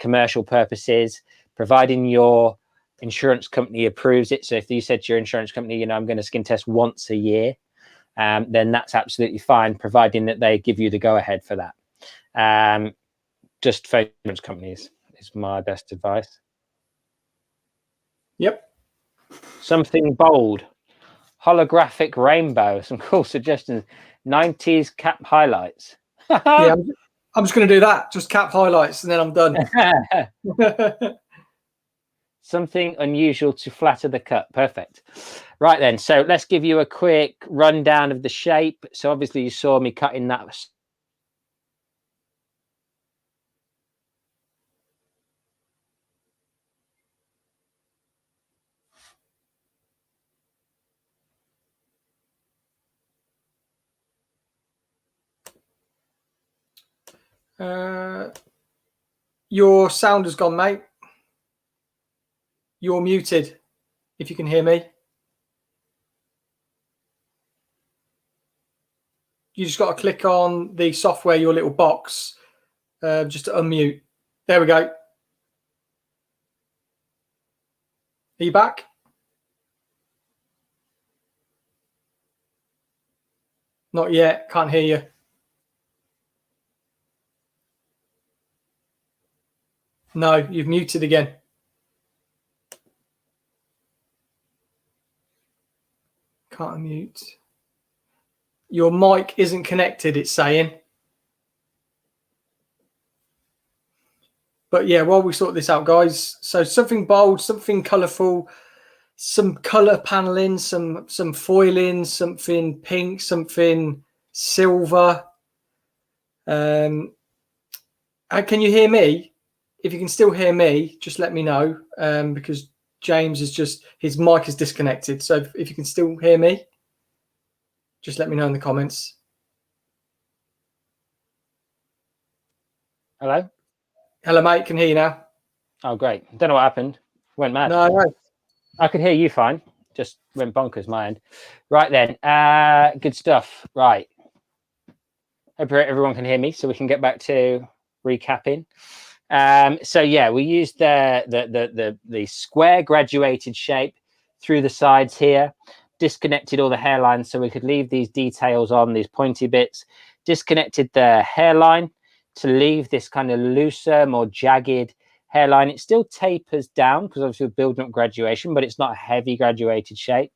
commercial purposes, providing your insurance company approves it. So if you said to your insurance company, I'm going to skin test once a year, then that's absolutely fine, providing that they give you the go ahead for that. Just for insurance companies is my best advice.
Yep.
Something bold. Holographic rainbow, some cool suggestions. 90s cap highlights.
Yeah, I'm just going to do that. Just cap highlights, and then I'm done.
Something unusual to flatter the cut. Perfect. Right then, so let's give you a quick rundown of the shape. So obviously you saw me cutting that.
Your sound has gone, mate. You're muted, if you can hear me. You just got to click on the software, your little box, just to unmute. There we go. Are you back? Not yet. Can't hear you. No, you've muted again. Can't unmute. Your mic isn't connected, it's saying. But yeah, while we sort this out, guys. So something bold, something colourful, some color paneling, some foiling, something pink, something silver. Can you hear me? If you can still hear me, just let me know, because James is just, his mic is disconnected. So if you can still hear me, just let me know in the comments.
Hello?
Hello, mate. Can hear you now.
Oh, great. Don't know what happened. Went mad.
No.
I could hear you fine. Just went bonkers, my end. Right then. Good stuff. Right. Hope everyone can hear me so we can get back to recapping. So yeah, we used the square graduated shape through the sides here, disconnected all the hairlines so we could leave these details on, these pointy bits, disconnected the hairline to leave this kind of looser, more jagged hairline. It still tapers down because obviously we're building up graduation, but it's not a heavy graduated shape.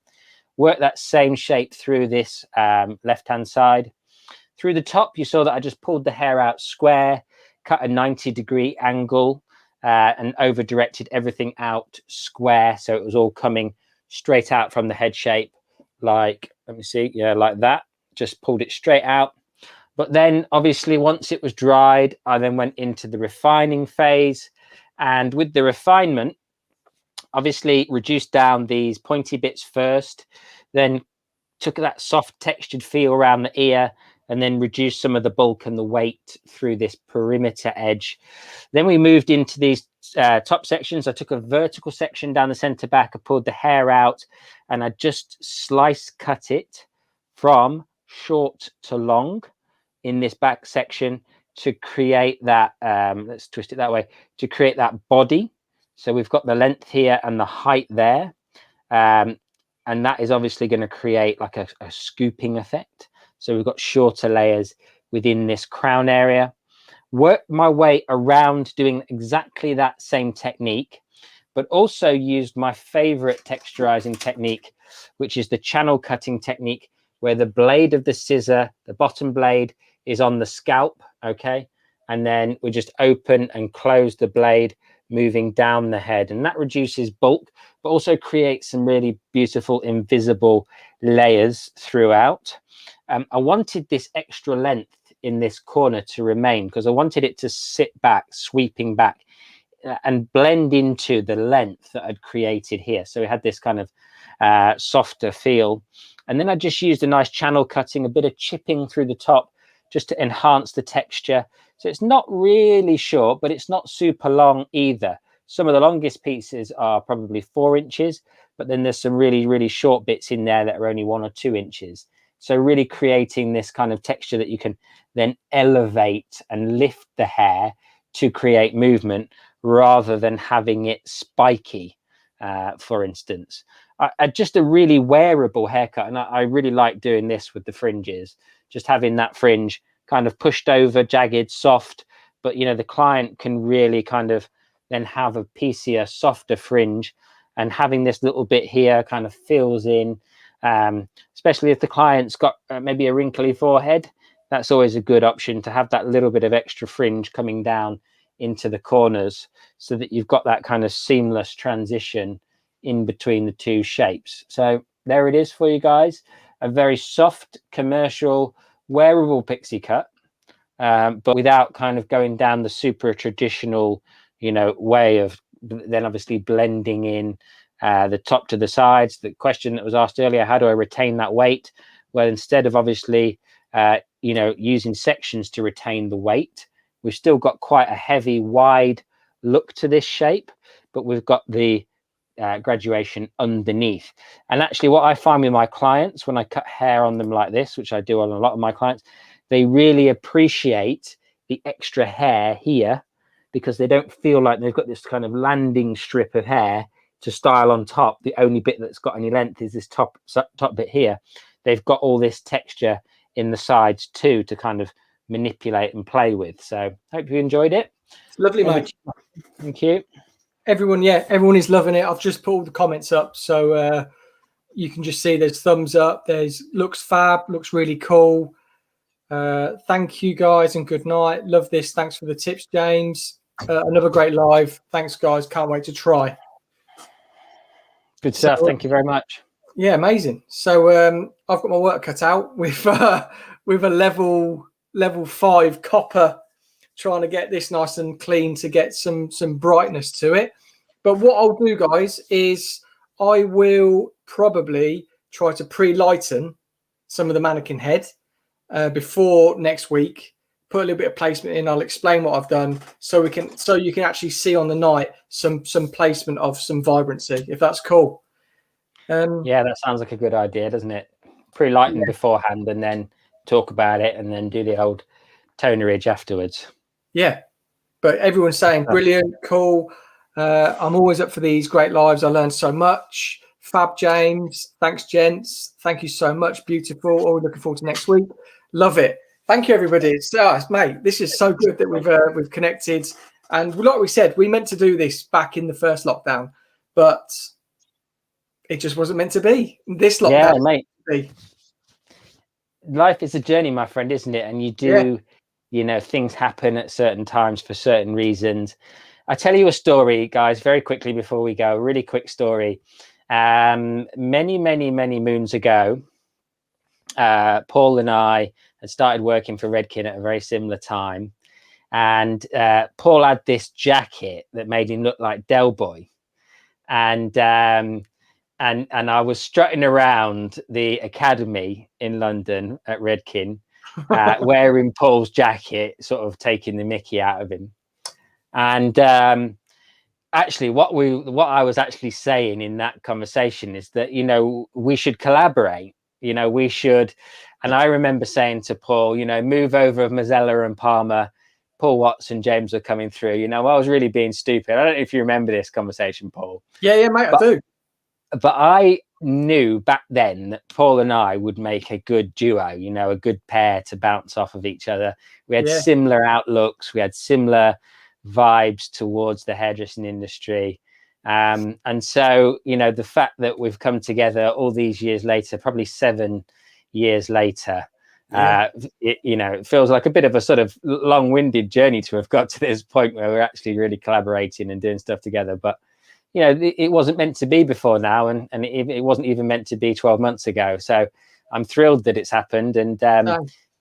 Work that same shape through this left-hand side. Through the top, you saw that I just pulled the hair out square, cut a 90-degree angle, and over directed everything out square. So it was all coming straight out from the head shape. Like, let me see. Yeah, like that. Just pulled it straight out. But then obviously once it was dried, I then went into the refining phase. And with the refinement, obviously reduced down these pointy bits first, then took that soft textured feel around the ear, and then reduced some of the bulk and the weight through this perimeter edge. Then we moved into these top sections. I took a vertical section down the center back, I pulled the hair out, and I just slice cut it from short to long in this back section to create that, let's twist it that way, to create that body. So we've got the length here and the height there. And that is obviously going to create like a scooping effect. So we've got shorter layers within this crown area. Work my way around doing exactly that same technique, but also used my favorite texturizing technique, which is the channel cutting technique, where the blade of the scissor, the bottom blade, is on the scalp, okay? And then we just open and close the blade, moving down the head, and that reduces bulk, but also creates some really beautiful invisible layers throughout. I wanted this extra length in this corner to remain because I wanted it to sit back, sweeping back, and blend into the length that I'd created here. So we had this kind of softer feel. And then I just used a nice channel cutting, a bit of chipping through the top just to enhance the texture. So it's not really short, but it's not super long either. Some of the longest pieces are probably 4 inches, but then there's some really, really short bits in there that are only 1 or 2 inches. So really creating this kind of texture that you can then elevate and lift the hair to create movement rather than having it spiky, for instance. Just a really wearable haircut. And I really like doing this with the fringes, just having that fringe kind of pushed over, jagged, soft. But, you know, the client can really kind of then have a piecier, softer fringe, and having this little bit here kind of fills in, especially if the client's got maybe a wrinkly forehead. That's always a good option to have that little bit of extra fringe coming down into the corners so that you've got that kind of seamless transition in between the two shapes. So there it is for you guys. A very soft, commercial, wearable pixie cut, but without kind of going down the super traditional, you know, way of then obviously blending in the top to the sides. The question that was asked earlier, how do I retain that weight? Well, instead of obviously, you know, using sections to retain the weight, we've still got quite a heavy, wide look to this shape, but we've got the graduation underneath. And actually what I find with my clients when I cut hair on them like this, which I do on a lot of my clients, they really appreciate the extra hair here because they don't feel like they've got this kind of landing strip of hair to style on top. The only bit that's got any length is this top bit here. They've got all this texture in the sides too to kind of manipulate and play with. So hope you enjoyed it.
It's lovely, mate.
Thank you.
Everyone is loving it. I've just put all the comments up, so you can just see there's thumbs up. There's looks fab, looks really cool. Thank you guys and good night. Love this. Thanks for the tips, James. Another great live. Thanks, guys. Can't wait to try.
Good stuff. Thank you very much.
Yeah, amazing. So I've got my work cut out with a level 5 copper, trying to get this nice and clean to get some brightness to it. But what I'll do, guys, is I will probably try to pre-lighten some of the mannequin head before next week. Put a little bit of placement in. I'll explain what I've done so you can actually see on the night some placement of some vibrancy, if that's cool.
Yeah, that sounds like a good idea, doesn't it? Pre-lighten beforehand and then talk about it and then do the old tonerage afterwards.
Yeah, but everyone's saying brilliant, cool. I'm always up for these great lives. I learned so much. Fab, James. Thanks, gents. Thank you so much. Beautiful. Always looking forward to next week. Love it. Thank you, everybody. It's mate, this is so good that we've connected. And like we said, we meant to do this back in the first lockdown, but it just wasn't meant to be. This lockdown,
mate. Life is a journey, my friend, isn't it? And you do, you know, things happen at certain times for certain reasons. I tell you a story, guys, very quickly before we go. A really quick story. Many moons ago, Paul and I had started working for Redken at a very similar time. And Paul had this jacket that made him look like Del Boy. And I was strutting around the academy in London at Redken, wearing Paul's jacket, sort of taking the mickey out of him. And actually, what I was actually saying in that conversation is that, you know, we should collaborate. You know, we should. And I remember saying to Paul, you know, move over Mazzella and Palmer. Paul Watts and James were coming through. You know, I was really being stupid. I don't know if you remember this conversation, Paul.
Yeah, mate, I do.
But I knew back then that Paul and I would make a good duo, you know, a good pair to bounce off of each other. We had similar outlooks. We had similar vibes towards the hairdressing industry. And so, you know, the fact that we've come together all these years later, probably 7 years later, it feels like a bit of a sort of long-winded journey to have got to this point where we're actually really collaborating and doing stuff together. But you know, it wasn't meant to be before now, and it wasn't even meant to be 12 months ago. So I'm thrilled that it's happened, and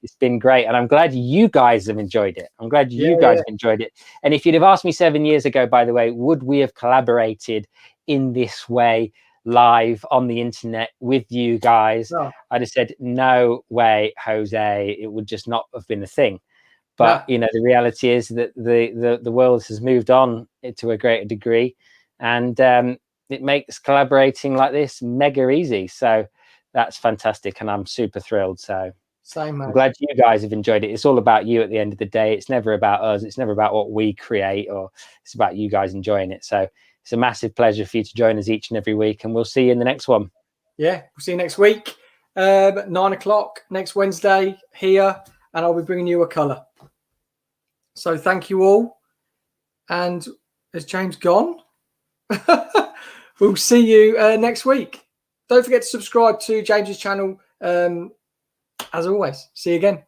it's been great. And I'm glad you guys have enjoyed it. I'm glad you guys have enjoyed it. And if you'd have asked me 7 years ago, by the way, would we have collaborated in this way, live on the internet with you guys? I'd have said, no way, Jose. It would just not have been a thing. But you know, the reality is that the world has moved on to a greater degree. And it makes collaborating like this mega easy. So that's fantastic. And I'm super thrilled. So
same, mate.
I'm glad you guys have enjoyed it. It's all about you at the end of the day. It's never about us. It's never about what we create, or it's about you guys enjoying it. So it's a massive pleasure for you to join us each and every week. And we'll see you in the next one. Yeah, we'll see you next week. 9 o'clock next Wednesday here. And I'll be bringing you a colour. So thank you all. And has James gone? We'll see you next week. Don't forget to subscribe to James's channel. As always, see you again.